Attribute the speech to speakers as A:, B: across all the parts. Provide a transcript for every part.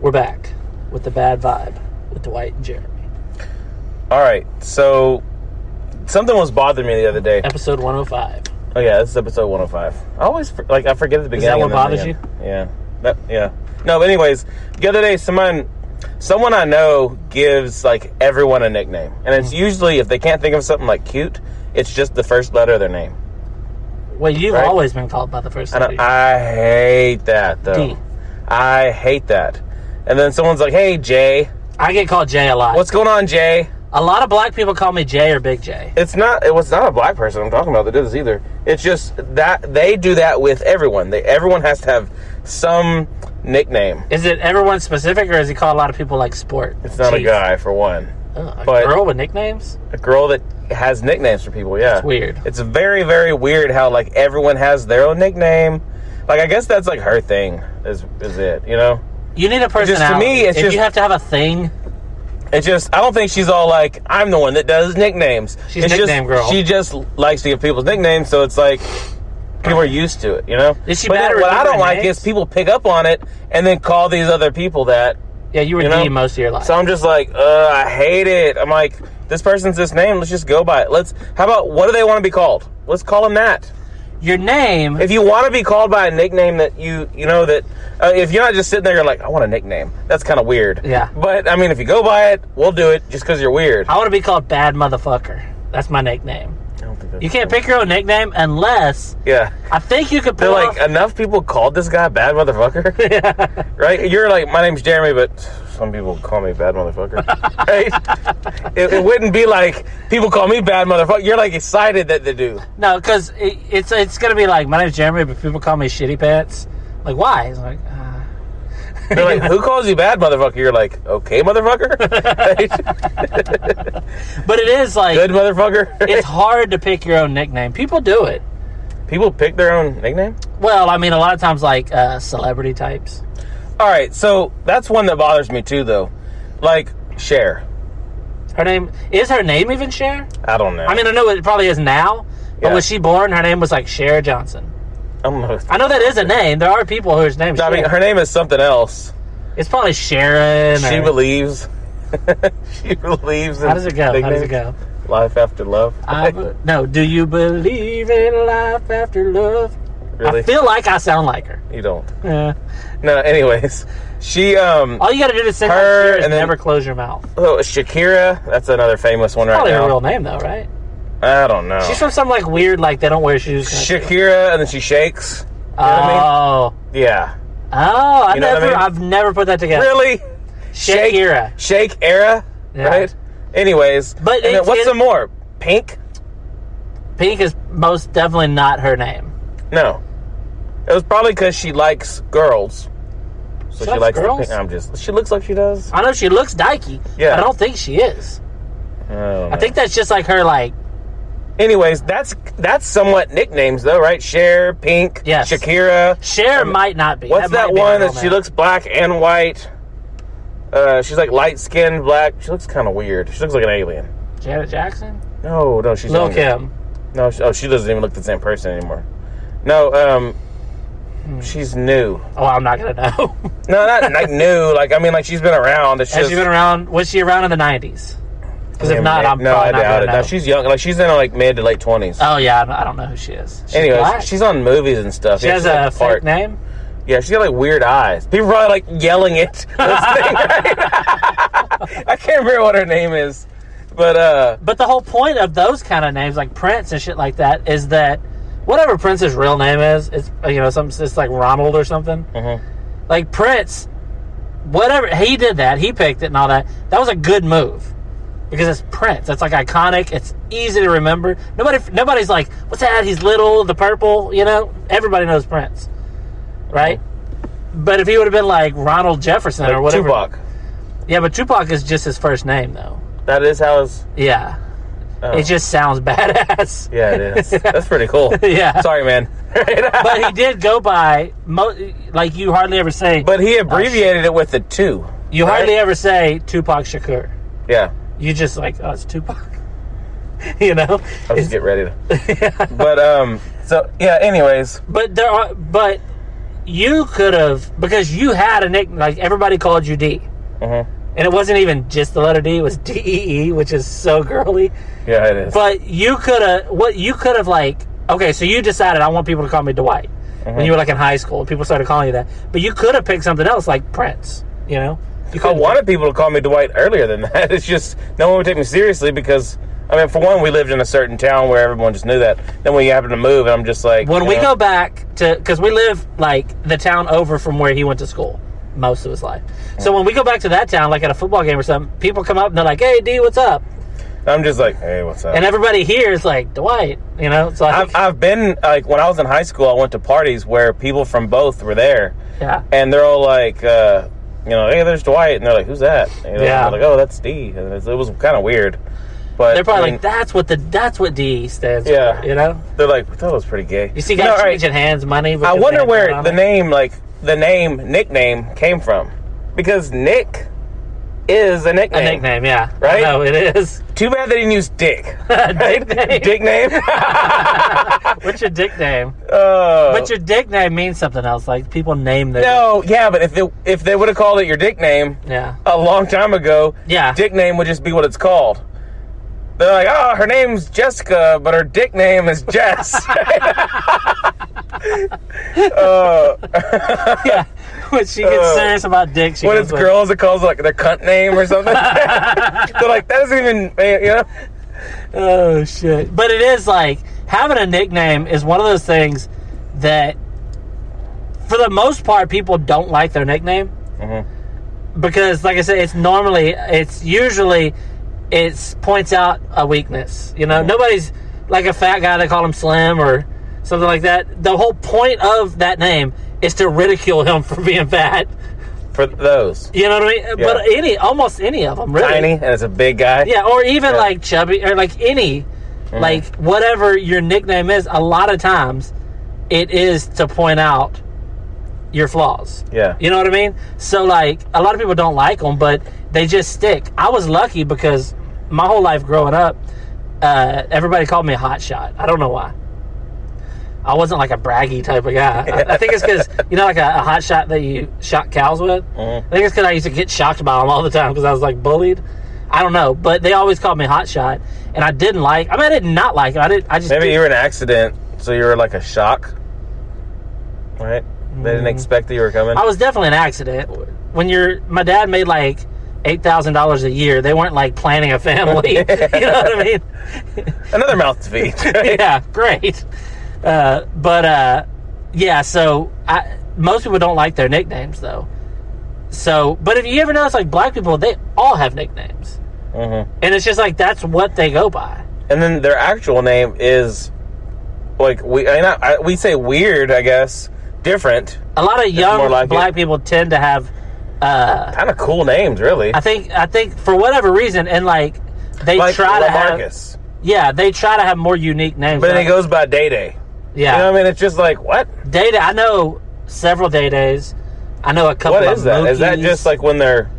A: We're back with the bad vibe with Dwight and Jeremy.
B: All right, so something was bothering me the other day.
A: Episode 105.
B: Oh yeah, this is episode 105. I always I forget at the beginning.
A: Is that what bothers you?
B: Yeah, yeah. No, but anyways, the other day someone I know gives like everyone a nickname, and it's usually if they can't think of something like cute, it's just the first letter of their name.
A: Well, you've always been called by the first letter.
B: I hate that though.
A: D.
B: I hate that. And then someone's like, "Hey, Jay."
A: I get called Jay a lot.
B: What's going on, Jay?
A: A lot of black people call me Jay or Big J.
B: It was not a black person I'm talking about that did this either. It's just that they do that with everyone. Everyone has to have some nickname.
A: Is it everyone specific, or does he call a lot of people like Sport?
B: It's not a guy, for one.
A: A girl with nicknames?
B: A girl that has nicknames for people, yeah.
A: It's weird.
B: It's very, very weird how, like, everyone has their own nickname. Like, I guess that's, like, her thing, is it, you know?
A: You need a personality.
B: Just, to me, it's
A: if you have to have a thing...
B: It's just, I don't think she's all like, I'm the one that does nicknames.
A: She's a nickname girl.
B: She just likes to give people's nicknames, so it's like, people are used to it, you know?
A: Is she
B: but
A: bad at
B: what I don't like
A: names?
B: is people pick up on it and then call these other people that.
A: Yeah, you were D most of your life.
B: So I'm just like, I hate it. I'm like, this person's this name, let's just go by it. How about, what do they want to be called? Let's call them that.
A: Your name...
B: If you want to be called by a nickname that you know that... if you're not just sitting there, you're like, I want a nickname. That's kind of weird.
A: Yeah.
B: But, I mean, if you go by it, we'll do it just because you're weird.
A: I want to be called Bad Motherfucker. That's my nickname.
B: I don't think that's
A: you can't pick your own nickname unless...
B: Yeah.
A: I think you could
B: They're like, enough people called this guy Bad Motherfucker?
A: Yeah.
B: Right? You're like, my name's Jeremy, but some people call me Bad Motherfucker. Right? It wouldn't be like, people call me Bad Motherfucker. You're like excited that they do.
A: No, because it's going to be like, my name's Jeremy, but people call me Shitty Pants. Like, why? It's like...
B: They're like, who calls you Bad Motherfucker? You're like, okay, motherfucker?
A: But it is like...
B: Good motherfucker?
A: It's hard to pick your own nickname. People do it.
B: People pick their own nickname?
A: Well, I mean, a lot of times, like, celebrity types.
B: All right, so that's one that bothers me, too, though. Like, Cher.
A: Is her name even Cher?
B: I don't know.
A: I mean, I know it probably is now, but was she born, her name was, like, Cher Johnson.
B: I don't know.
A: I know that is a name. There are people whose name's Cher.
B: I mean, her name is something else.
A: It's probably Sharon.
B: She believes. She believes in
A: How does it go?
B: nicknames.
A: How does it go?
B: Life after love.
A: No, do you believe in life after love?
B: Really?
A: I feel like I sound like her.
B: You don't.
A: Yeah.
B: No, anyways. She,
A: all you gotta do to sing her is never close your mouth.
B: Oh, Shakira. That's another famous one
A: Probably
B: right now.
A: her real name, though, right?
B: I don't know.
A: She's from some, like, weird, like, they don't wear shoes.
B: Shakira, and then she shakes. You know what I mean?
A: Yeah.
B: Oh,
A: I've never put that together.
B: Really?
A: Shakira.
B: Shake era,
A: yeah.
B: Right? Anyways,
A: but
B: and then what's some more? Pink?
A: Pink is most definitely not her name.
B: No. It was probably because she likes girls. So she likes
A: girls?
B: The pink. She looks like she does.
A: I know she looks dykey.
B: Yeah.
A: But I don't think she is.
B: I
A: think that's just like her, like...
B: Anyways, that's somewhat nicknames, though, right? Cher, Pink,
A: yes.
B: Shakira.
A: Cher might not be.
B: What's that one that she looks black and white? She's like light-skinned, black. She looks kind of weird. She looks like an alien.
A: Janet Jackson?
B: No, she's
A: Lil
B: younger.
A: Kim.
B: No, she doesn't even look the same person anymore. No, she's new.
A: Oh, I'm not going to know.
B: No, not like new. Like, I mean, like, she's been around. Has she been
A: around? Was she around in the 90s? Because if not, I'm probably
B: I
A: not
B: doubt it.
A: know.
B: No, she's young. Like, she's in her, like, mid to late 20s.
A: Oh, yeah, I don't know who she is.
B: Anyways, she's on movies and stuff.
A: She has a fake name?
B: Yeah, she's got, like, weird eyes. People are probably, like, yelling it. This thing, right? I can't remember what her name is. But
A: the whole point of those kind of names, like Prince and shit like that, is that whatever Prince's real name is, it's, it's like Ronald or something.
B: Mm-hmm.
A: Like Prince, whatever, he did that, he picked it and all that. That was a good move. Because it's Prince. It's like iconic. It's easy to remember. Nobody's like, what's that? He's little, the purple, Everybody knows Prince. Right? Mm-hmm. But if he would have been like Ronald Jefferson or whatever.
B: Tupac.
A: Yeah, but Tupac is just his first name, though.
B: That is how his...
A: Yeah. Oh. It just sounds badass.
B: Yeah, it is. That's pretty cool.
A: Yeah.
B: Sorry, man.
A: But he did go by, like you hardly ever say...
B: But he abbreviated it with the 2.
A: You hardly ever say Tupac Shakur.
B: Yeah.
A: You just like, oh, it's Tupac. I'll
B: just get ready to... Yeah. But, so, yeah, anyways.
A: But you could have, because you had a nickname, like everybody called you D.
B: Mm-hmm.
A: And it wasn't even just the letter D, it was D-E-E, which is so girly.
B: Yeah, it is.
A: But you could have like, okay, so you decided I want people to call me Dwight when you were like in high school and people started calling you that. But you could have picked something else like Prince, you know?
B: I wanted people to call me Dwight earlier than that. It's just, no one would take me seriously because, I mean, for one, we lived in a certain town where everyone just knew that. Then when you happen to move, I'm just like...
A: When we go back to... Because we live, like, the town over from where he went to school most of his life. So when we go back to that town, like at a football game or something, people come up and they're like, hey, D, what's up?
B: I'm just like, hey, what's up?
A: And everybody here is like, Dwight, you know? So
B: I've been, like, when I was in high school, I went to parties where people from both were there.
A: Yeah.
B: And they're all like, hey, there's Dwight. And they're like, who's that? And
A: yeah.
B: They're like, oh, that's D. And it was kind of weird. But
A: they're probably like, that's what D stands for, you know?
B: They're like, we thought it was pretty gay.
A: You see guys changing hands, money.
B: I wonder where the nickname came from. Because Nick is a nickname.
A: A nickname, yeah.
B: Right?
A: No, it is.
B: Too bad they didn't use Dick.
A: Dick name.
B: Dick name?
A: What's your dick name?
B: Oh.
A: But your dick name means something else. Like, people name their...
B: No, yeah, but if they would have called it your dick name a long time ago, dick name would just be what it's called. They're like, oh, her name's Jessica, but her dick name is Jess.
A: Yeah. When she gets serious about dick, she
B: when it's girls, it calls like their cunt name or something. They're like, that doesn't even, you know?
A: Oh, shit. But it is like, having a nickname is one of those things that, for the most part, people don't like their nickname. Mm-hmm. Because, like I said, it's usually points out a weakness. You know,
B: Mm-hmm.
A: Nobody's like a fat guy, they call him Slim or something like that. The whole point of that name is to ridicule him for being fat.
B: For those.
A: You know what I mean? Yeah. But almost any of them, really.
B: Tiny, and it's a big guy.
A: Yeah, or even like chubby, or like any, like whatever your nickname is, a lot of times it is to point out your flaws.
B: Yeah.
A: You know what I mean? So like, a lot of people don't like them, but they just stick. I was lucky because my whole life growing up, everybody called me Hotshot. I don't know why. I wasn't like a braggy type of guy. I think it's because, like a hot shot that you shot cows with. Mm-hmm. I think it's because I used to get shocked by them all the time because I was like bullied. I don't know, but they always called me Hot Shot, and I didn't like. I mean, I did not like it. Maybe
B: you were in an accident, so you were like a shock, right? They didn't expect that you were coming.
A: I was definitely an accident. When my dad made like $8,000 a year. They weren't like planning a family. You know what I mean?
B: Another mouth to feed. Right?
A: Yeah, great. Yeah, so most people don't like their nicknames, though. So, but if you ever notice, like, black people, they all have nicknames. Mm-hmm. And it's just like, that's what they go by.
B: And then their actual name is, like, we say weird, I guess, different.
A: A lot of young black people tend to have...
B: kind of cool names, really.
A: I think for whatever reason, and, like, they try to have... Yeah, they try to have more unique names.
B: But then it goes by Day-Day.
A: Yeah.
B: You know what I mean? It's just like, what?
A: Day-Day. I know several Day-Days. I know a couple of
B: What is that?
A: Mookies.
B: Is that just like when they're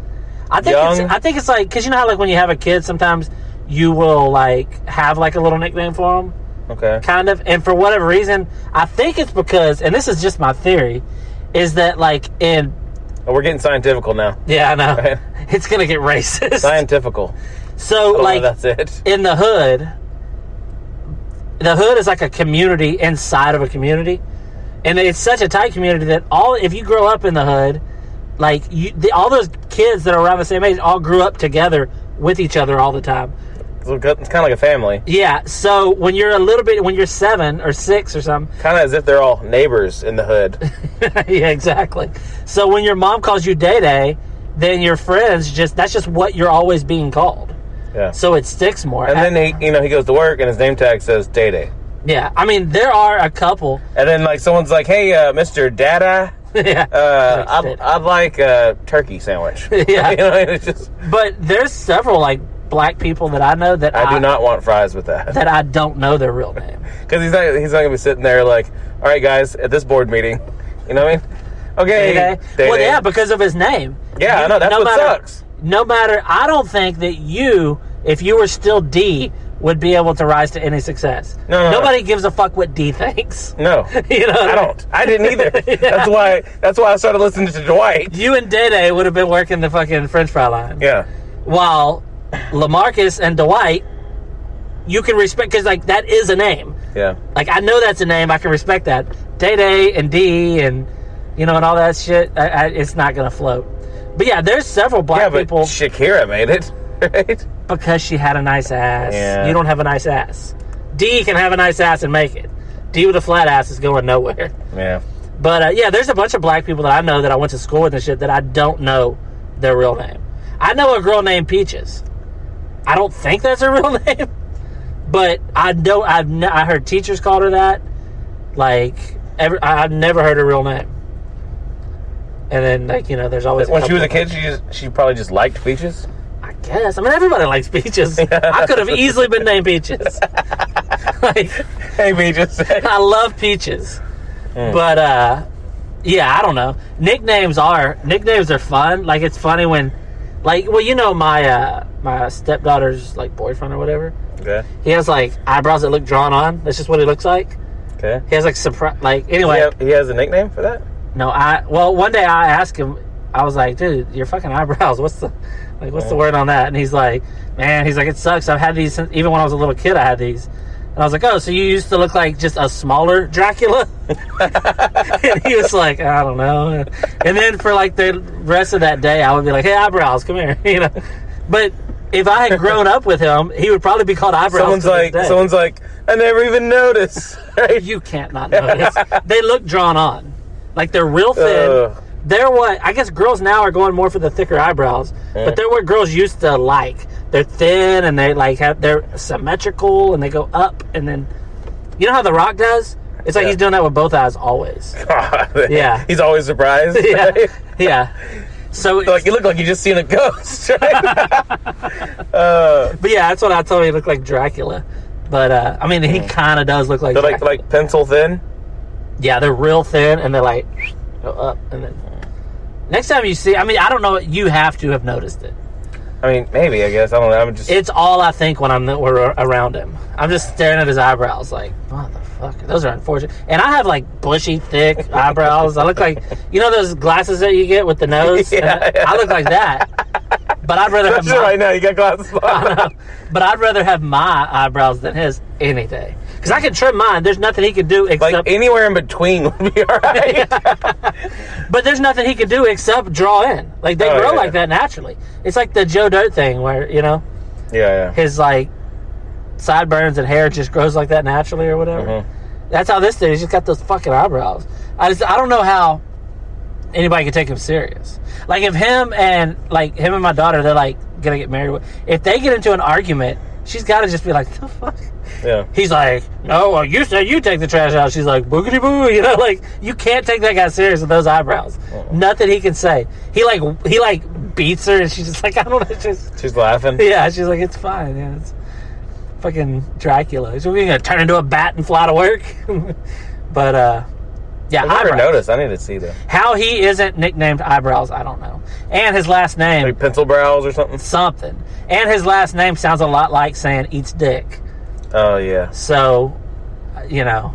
B: young?
A: I think it's like, because you know how like when you have a kid, sometimes you will like have like a little nickname for them?
B: Okay.
A: Kind of. And for whatever reason, I think it's because, and this is just my theory, is that like in...
B: Oh, we're getting scientifical now.
A: Yeah, I know.
B: Right.
A: It's going to get racist.
B: Scientifical.
A: So like,
B: that's it.
A: In the hood is like a community inside of a community. And it's such a tight community that if you grow up in the hood, like all those kids that are around the same age all grew up together with each other all the time.
B: So it's kind of like a family.
A: Yeah. So when you're when you're 7 or 6 or something,
B: kind of as if they're all neighbors in the hood.
A: Yeah, exactly. So when your mom calls you Day-Day, then your friends that's just what you're always being called.
B: Yeah.
A: So it sticks more.
B: And then he goes to work and his name tag says Day-Day.
A: Yeah, I mean, there are a couple.
B: And then, like, someone's like, hey, Mr. Dada,
A: yeah,
B: I'd like a turkey sandwich.
A: Yeah.
B: You know, it's just...
A: But there's several, like, black people that I know that
B: I do not want fries with that.
A: That I don't know their real name.
B: Because he's not going to be sitting there like, all right, guys, at this board meeting. You know what I mean? Okay.
A: Day-Day. Well, yeah, because of his name.
B: Yeah, I know. That's what sucks.
A: No matter, I don't think that if you were still D, would be able to rise to any success. Nobody gives a fuck what D thinks.
B: No,
A: you know,
B: I don't. I didn't either. Yeah. That's why I started listening to Dwight.
A: You and Day would have been working the fucking French fry line.
B: Yeah.
A: While LaMarcus and Dwight, you can respect, because like that is a name.
B: Yeah.
A: Like I know that's a name. I can respect that. Day and D and and all that shit. It's not gonna float. But yeah, there's several black people.
B: Shakira made it, right?
A: Because she had a nice ass.
B: Yeah.
A: You don't have a nice ass. D can have a nice ass and make it. D with a flat ass is going nowhere.
B: Yeah.
A: But yeah, there's a bunch of black people that I know that I went to school with and shit that I don't know their real name. I know a girl named Peaches. I don't think that's her real name, but I heard teachers called her that. Like, I've never heard her real name. And then, like, there's always
B: when she was a kid, she probably just liked Peaches.
A: I guess. I mean, everybody likes Peaches. I could have easily been named Peaches. Like,
B: hey, Peaches.
A: I love Peaches. But yeah, I don't know. Nicknames are fun. Like, it's funny when, like, well, my stepdaughter's like boyfriend or whatever.
B: Okay.
A: He has like eyebrows that look drawn on. That's just what he looks like.
B: Okay.
A: He has like anyway.
B: He has a nickname for that?
A: No, one day I asked him. I was like, dude, your fucking eyebrows. What's the word on that? And he's like, man, it sucks. I've had these since, even when I was a little kid. I had these. And I was like, oh, so you used to look like just a smaller Dracula? And he was like, I don't know. And then for like the rest of that day, I would be like, hey, eyebrows, come here. But if I had grown up with him, he would probably be called eyebrows.
B: Someone's like, I never even noticed. Right?
A: You can't not notice. They look drawn on. Like they're real thin. They're what, I guess girls now are going more for the thicker eyebrows, but they're what girls used to like. They're thin and they like they're symmetrical and they go up and then, you know how The Rock does? It's like he's doing that with both eyes always.
B: God,
A: yeah.
B: He's always surprised.
A: Yeah.
B: Right?
A: Yeah. So
B: like you look like you just seen a ghost. Right?
A: But yeah, that's what I told him. He looked like Dracula. But I mean, he kind of does look like.
B: They're like pencil thin.
A: Yeah, they're real thin and they're like go up and then. Next time you see, I mean, I don't know. You have to have noticed it.
B: I mean, maybe, I guess. I don't know.
A: It's all I think when we're around him. I'm just staring at his eyebrows like, what the fuck? Those are unfortunate. And I have like bushy, thick eyebrows. I look like, those glasses that you get with the nose?
B: Yeah.
A: I look like that. But I'd rather have
B: right now, you got glasses on.
A: I know. But I'd rather have my eyebrows than his any day. Because I can trim mine. There's nothing he can do except...
B: Like, anywhere in between would be all right.
A: But there's nothing he can do except draw in. Like, they grow like that naturally. It's like the Joe Dirt thing where,
B: Yeah.
A: his, like, sideburns and hair just grows like that naturally or whatever.
B: Mm-hmm.
A: That's how this dude, he's just got those fucking eyebrows. I don't know how anybody can take him serious. Like, if him and my daughter, they're, like, gonna get married. If they get into an argument, she's got to just be like, the fuck?
B: Yeah.
A: He's like, no, well, you said you take the trash out. She's like, boogity boo. Like, you can't take that guy serious with those eyebrows. Nothing he can say. He beats her and she's just like, I don't know.
B: She's laughing.
A: Yeah, she's like, it's fine. Yeah, it's fucking Dracula. So we're going to turn into a bat and fly to work? But, yeah,
B: I never noticed. I need to see that.
A: How he isn't nicknamed Eyebrows, I don't know. And his last name...
B: Like Pencil Brows or something?
A: Something. And his last name sounds a lot like saying eats dick.
B: Oh, yeah.
A: So, the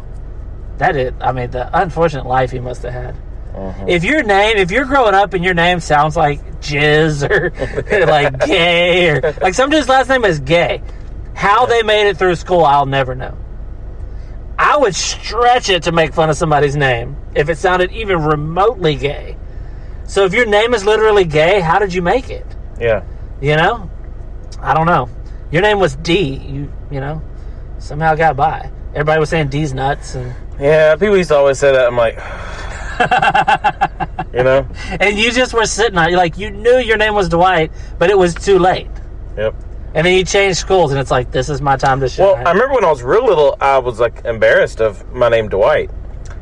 A: unfortunate life he must have had.
B: Uh-huh.
A: If you're growing up and your name sounds like Jizz or like Gay or like some dude's last name is Gay, how they made it through school, I'll never know. I would stretch it to make fun of somebody's name if it sounded even remotely gay. So if your name is literally gay, how did you make it?
B: Yeah.
A: I don't know. Your name was D. You somehow got by. Everybody was saying D's nuts. And
B: yeah, people used to always say that. I'm like, And
A: you just were sitting on it. Like, you knew your name was Dwight, but it was too late.
B: Yep.
A: And then you changed schools, and it's like, this is my time to shine.
B: Well, I remember when I was real little, I was, like, embarrassed of my name Dwight.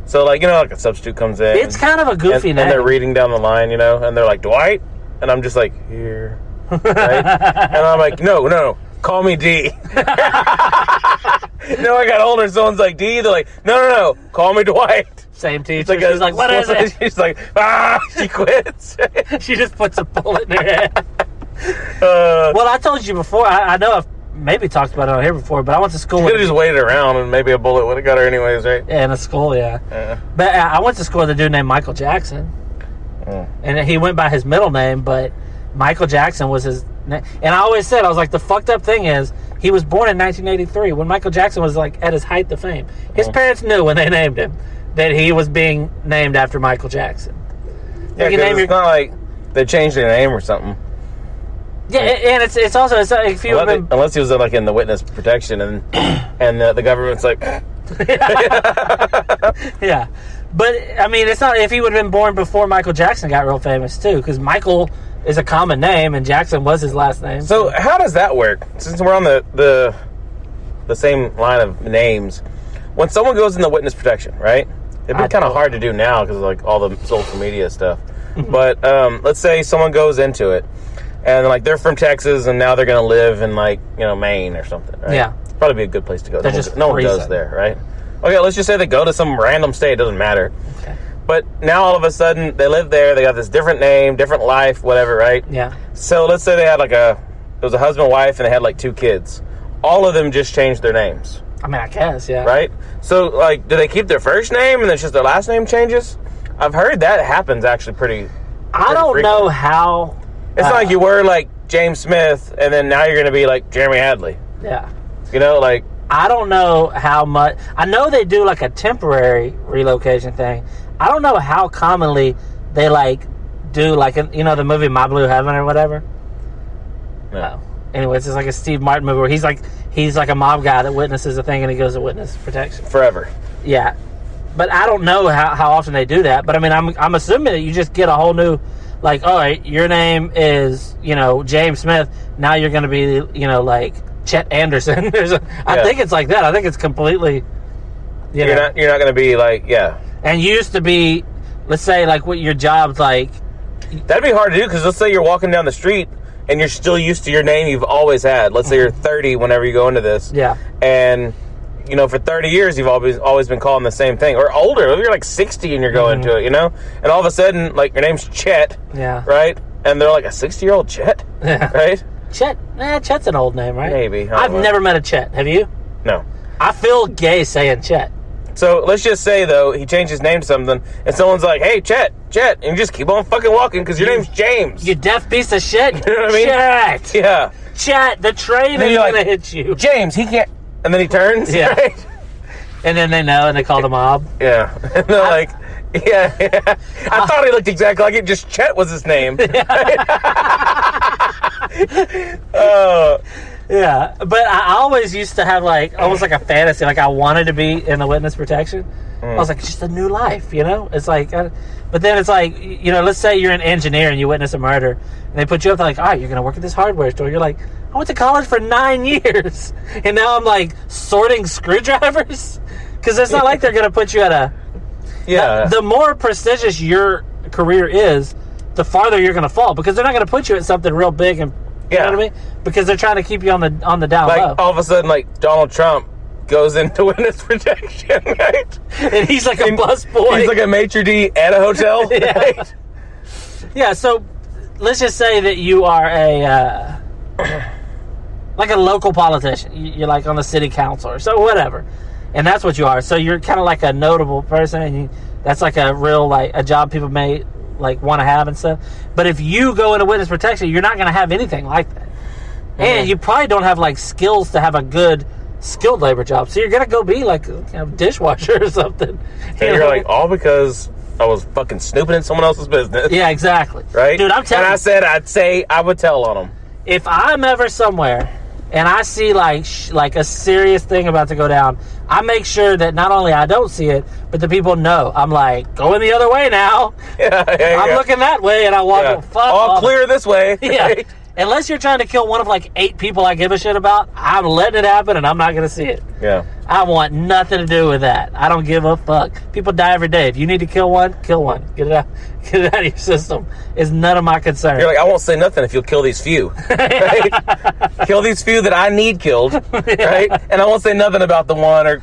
B: So, like, like a substitute comes in.
A: It's kind of a goofy name.
B: And they're reading down the line, and they're like, Dwight? And I'm just like, here. Right? And I'm like, no, call me D. No, I got older, someone's like, D? They're like, no, call me Dwight.
A: Same teacher. She's like, what is it?
B: She's like, she quits.
A: She just puts a bullet in her head. Well, I told you before, I know maybe talked about it on here before, but I went to school.
B: Could have just waited around and maybe a bullet would have got her anyways, right?
A: Yeah, in a school, yeah. But I went to school with a dude named Michael Jackson. And he went by his middle name, but Michael Jackson was his name. And I always said, I was like, the fucked up thing is, he was born in 1983 when Michael Jackson was like at his height of fame. His parents knew when they named him that he was being named after Michael Jackson.
B: Yeah, because it's not like they changed their name or something.
A: Yeah, and it's also it's like if you
B: unless he was like in the witness protection and the government's like
A: yeah, but I mean it's not if he would have been born before Michael Jackson got real famous too, because Michael is a common name and Jackson was his last name.
B: So how does that work? Since we're on the same line of names, when someone goes in the witness protection, right? It'd be kind of hard to do now because of like all the social media stuff. But let's say someone goes into it. And like they're from Texas, and now they're going to live in like Maine or something, right?
A: Yeah,
B: probably be a good place to go. No one goes there, right? Okay, let's just say they go to some random state. It doesn't matter.
A: Okay.
B: But now all of a sudden they live there. They got this different name, different life, whatever, right?
A: Yeah.
B: So let's say they had it was a husband, wife, and they had like 2 kids. All of them just changed their names.
A: I mean, I guess, yeah.
B: Right. So like, do they keep their first name and it's just their last name changes? I've heard that happens actually pretty.
A: I don't know how.
B: It's not like you were like James Smith, and then now you're going to be like Jeremy Hadley.
A: Yeah.
B: Like...
A: I don't know how much... I know they do like a temporary relocation thing. I don't know how commonly they like do like, the movie My Blue Heaven or whatever. No. Anyways, it's like a Steve Martin movie where he's like a mob guy that witnesses a thing and he goes to witness protection.
B: Forever.
A: Yeah. But I don't know how often they do that. But I mean, I'm assuming that you just get a whole new... Like, all right, your name is, James Smith. Now you're going to be, like Chet Anderson. I think it's like that. I think it's completely,
B: You're not going to be like, yeah.
A: And you used to be, let's say, like what your job's like.
B: That'd be hard to do because let's say you're walking down the street and you're still used to your name you've always had. Let's say you're 30 whenever you go into this.
A: Yeah.
B: And... for 30 years, you've always been calling the same thing. Or older. If you're like 60 and you're going to it, And all of a sudden, like, your name's Chet.
A: Yeah.
B: Right? And they're like, a 60-year-old Chet?
A: Yeah.
B: Right?
A: Chet? Chet's an old name, right?
B: Maybe.
A: I've never met a Chet. Have you?
B: No.
A: I feel gay saying Chet.
B: So, let's just say, though, he changed his name to something, and someone's like, hey, Chet, and you just keep on fucking walking because your name's James.
A: You deaf piece of shit.
B: You know what I mean?
A: Chet!
B: Yeah.
A: Chet, the train is going to hit you.
B: James, he can't... And then he turns,
A: yeah.
B: Right?
A: And then they know, and they call the mob.
B: Yeah. And they're like, yeah. I thought he looked exactly like it, just Chet was his name.
A: Yeah. But I always used to have, like, almost like a fantasy. Like, I wanted to be in the witness protection. I was like, just a new life, It's like, but then it's like, let's say you're an engineer and you witness a murder, and they put you up, like, all right, you're going to work at this hardware store. You're like, I went to college for 9 years, and now I'm, like, sorting screwdrivers? Because it's not like they're going to put you at a...
B: Yeah.
A: The more prestigious your career is, the farther you're going to fall, because they're not going to put you at something real big, and you know what I mean? Because they're trying to keep you on the down
B: like,
A: low.
B: All of a sudden, like, Donald Trump goes into witness protection, right?
A: And he's like a busboy.
B: He's like a maitre d' at a hotel,
A: yeah.
B: Right?
A: Yeah, so let's just say that you are a... like a local politician. You're like on the city council or so, whatever. And that's what you are. So you're kind of like a notable person, and that's like a real, like, a job people may, like, want to have and stuff. But if you go into witness protection, you're not going to have anything like that. Mm-hmm. And you probably don't have, like, skills to have a good skilled labor job. So you're going to go be, like, a dishwasher or something.
B: And you're like, all because I was fucking snooping in someone else's business.
A: Yeah, exactly.
B: Right?
A: Dude, I'm telling you.
B: And I would tell on them.
A: If I'm ever somewhere and I see like a serious thing about to go down, I make sure that not only I don't see it, but the people know. I'm like, going the other way now.
B: Yeah,
A: I'm looking that way, and I walk. Fuck
B: all
A: off.
B: Clear this way.
A: Yeah.
B: Right?
A: Unless you're trying to kill one of like 8 people I give a shit about, I'm letting it happen, and I'm not going to see it.
B: Yeah.
A: I want nothing to do with that. I don't give a fuck. People die every day. If you need to kill one, kill one. Get it out. Get it out of your system. It's none of my concern.
B: You're like, I won't say nothing if you'll kill these few. Right? Kill these few that I need killed. Right? And I won't say nothing about the one or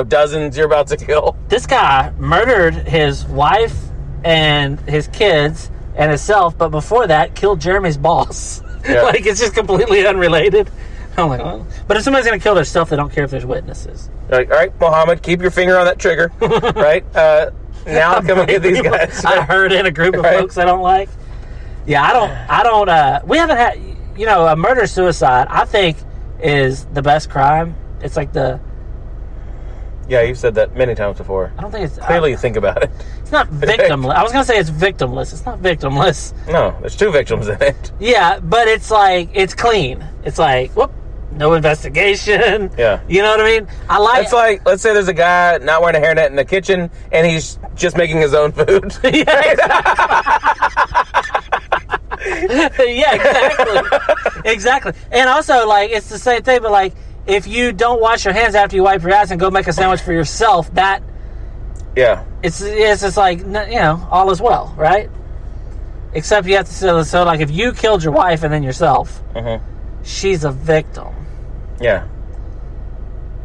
B: dozens you're about to kill.
A: This guy murdered his wife and his kids and himself, but before that, killed Jeremy's boss. Yeah. Like, it's just completely unrelated. I'm like, well. But if somebody's going to kill themselves, they don't care if there's witnesses.
B: They're like, all right, Mohammed, keep your finger on that trigger, right? Now come and get these guys.
A: I heard in a group of folks I don't like. Yeah, I don't. We haven't had, a murder-suicide, I think, is the best crime. It's like the...
B: Yeah, you've said that many times before.
A: I don't think it's...
B: Clearly you think about it.
A: It's not victimless. I was going to say it's victimless. It's not victimless.
B: No, there's 2 victims in it.
A: Yeah, but it's like, it's clean. It's like, whoop, no investigation.
B: Yeah.
A: You know what I mean?
B: It's like, let's say there's a guy not wearing a hairnet in the kitchen, and he's just making his own food.
A: Yeah, exactly. Exactly. And also, like, it's the same thing, but like, if you don't wash your hands after you wipe your ass and go make a sandwich for yourself, that...
B: Yeah.
A: It's just like, all is well, right? Except you have to... So like, if you killed your wife and then yourself, she's a victim.
B: Yeah.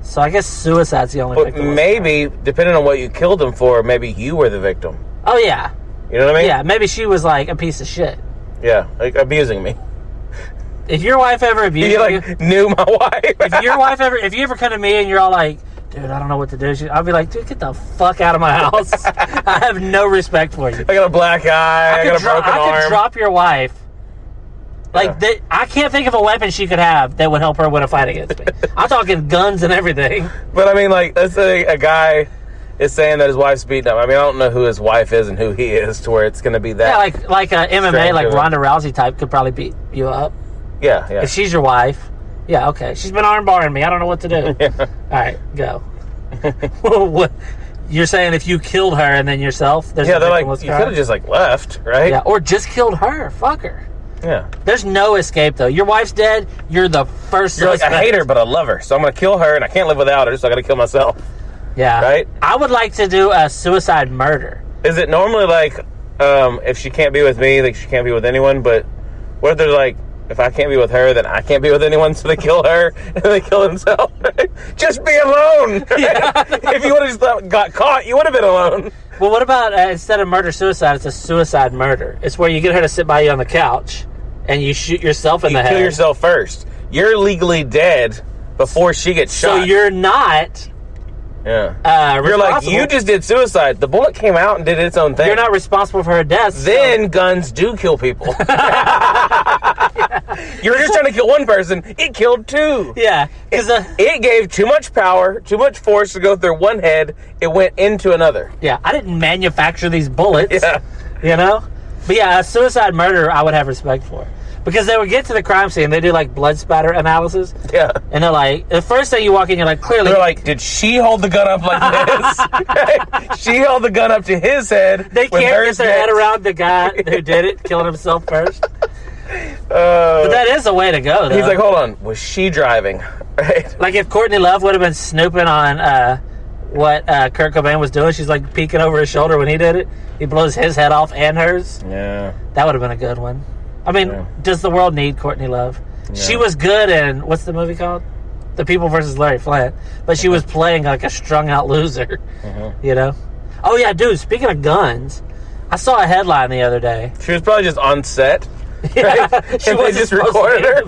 A: So I guess suicide's the only victim.
B: But maybe, depending on what you killed him for, maybe you were the victim.
A: Oh, yeah.
B: You know what I mean?
A: Yeah, maybe she was like a piece of shit.
B: Yeah, like abusing me.
A: If your wife ever abused
B: you knew my wife.
A: if you ever come to me and you're all like, dude, I don't know what to do, I'll be like, dude, get the fuck out of my house. I have no respect for you.
B: I got a black eye. I got a broken arm.
A: I could drop your wife. Like, I can't think of a weapon she could have that would help her win a fight against me. I'm talking guns and everything.
B: But I mean, like, let's say a guy is saying that his wife's beating him. I mean, I don't know who his wife is and who he is to where it's going to be that.
A: Yeah, like a MMA, like Ronda Rousey type could probably beat you up.
B: Yeah, yeah.
A: If she's your wife, yeah, okay. She's been arm barring me. I don't know what to do. Yeah. All right, go. What? You're saying if you killed her and then yourself, there's
B: they're like, you could have just like left, right?
A: Yeah, or just killed her. Fuck her.
B: Yeah.
A: There's no escape though. Your wife's dead. You're the first.
B: You're suspect. Like, I hate her, but I love her, so I'm gonna kill her, and I can't live without her, so I gotta kill myself.
A: Yeah.
B: Right.
A: I would like to do a suicide murder.
B: Is it normally like, if she can't be with me, like she can't be with anyone? But what if they're like, if I can't be with her, then I can't be with anyone, so they kill her and they kill themselves. Right? Just be alone. Right? Yeah. If you would have just got caught, you would have been alone.
A: Well, what about instead of murder-suicide, it's a suicide murder. It's where you get her to sit by you on the couch and you shoot yourself in the head.
B: You kill yourself first. You're legally dead before she gets shot.
A: So you're not...
B: Yeah. You're like, you just did suicide. The bullet came out and did its own thing.
A: You're not responsible for her death.
B: Then guns do kill people. You're just trying to kill one person. It killed 2.
A: Yeah.
B: It gave too much power, too much force to go through one head. It went into another.
A: Yeah. I didn't manufacture these bullets.
B: Yeah.
A: You know? But yeah, a suicide murder I would have respect for. Because they would get to the crime scene, they do like blood spatter analysis.
B: Yeah.
A: And they're like, the first thing you walk in, you're like, clearly.
B: They're like, did she hold the gun up like this? She held the gun up to his head.
A: They can't get their head around the guy who did it, killing himself first. But that is a way to go, though.
B: He's like, hold on, was she driving? Right?
A: Like if Courtney Love would have been snooping on what Kurt Cobain was doing, she's like peeking over his shoulder when he did it. He blows his head off and hers.
B: Yeah.
A: That would have been a good one. I mean, does the world need Courtney Love? Yeah. She was good in, what's the movie called? The People versus Larry Flint. But she was playing like a strung out loser, you know? Oh yeah, dude, speaking of guns, I saw a headline the other day.
B: She was probably just on set.
A: Yeah,
B: right? She was just recorded her,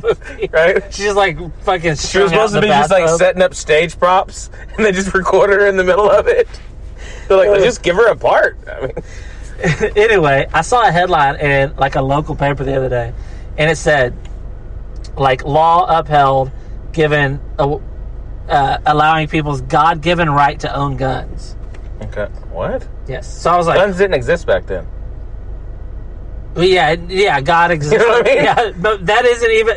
B: right?
A: She's just like fucking.
B: She was supposed to be just like setting up stage props, and they just recorded her in the middle of it. They're like, let's just give her a part. I mean,
A: anyway, I saw a headline in like a local paper the other day, and it said, like, law upheld, given allowing people's God-given right to own guns.
B: Okay, what?
A: Yes. So I was like,
B: guns didn't exist back then.
A: Yeah, God exists.
B: You know what I mean?
A: Yeah, but that isn't even,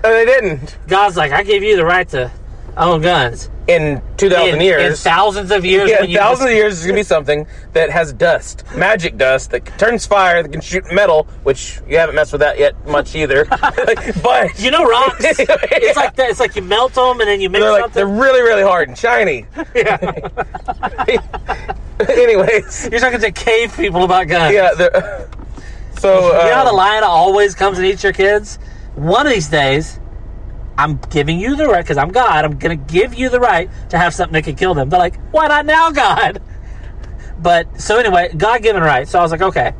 B: No, they didn't.
A: God's like, I give you the right to own guns.
B: In 2,000 years.
A: In thousands of years.
B: Yeah, in thousands of years, there's going to be something that has dust. Magic dust that turns fire, that can shoot metal, which you haven't messed with that yet much either. But...
A: You know rocks? It's like that. It's like you melt them and then you mix something.
B: They're really, really hard and shiny.
A: Yeah.
B: Anyways.
A: You're talking to cave people about guns.
B: Yeah, so,
A: you know how the lion always comes and eats your kids? One of these days, I'm giving you the right, because I'm God, I'm going to give you the right to have something that can kill them. They're like, why not now, God? But, so anyway, God-given right. So I was like, okay.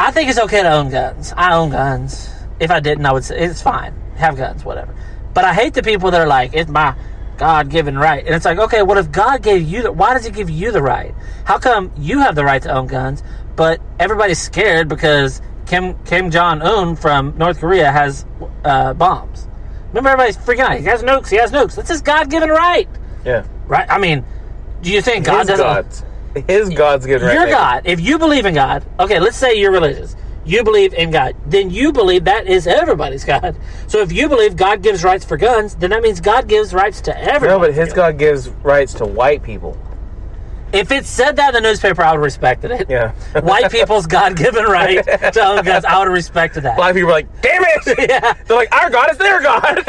A: I think it's okay to own guns. I own guns. If I didn't, I would say it's fine. have guns, whatever. But I hate the people that are like, it's my God-given right. And it's like, okay, what if God gave you why does he give you the right? How come you have the right to own guns, but everybody's scared because Kim Jong-un from North Korea has bombs? Remember, everybody's freaking out. He has nukes. That's his God-given right.
B: Yeah.
A: Right? I mean, do you think God doesn't...
B: His God's given right.
A: Your God. If you believe in God, okay, let's say you're religious. You believe in God. Then you believe that is everybody's God. So if you believe God gives rights for guns, then that means God gives rights to everybody.
B: No, but his God gives rights to white people.
A: If it said that in the newspaper, I would have respected it.
B: Yeah.
A: White people's God-given right to own guns, I would have respected that.
B: Black people are like, damn it!
A: Yeah.
B: They're like, our God is their God!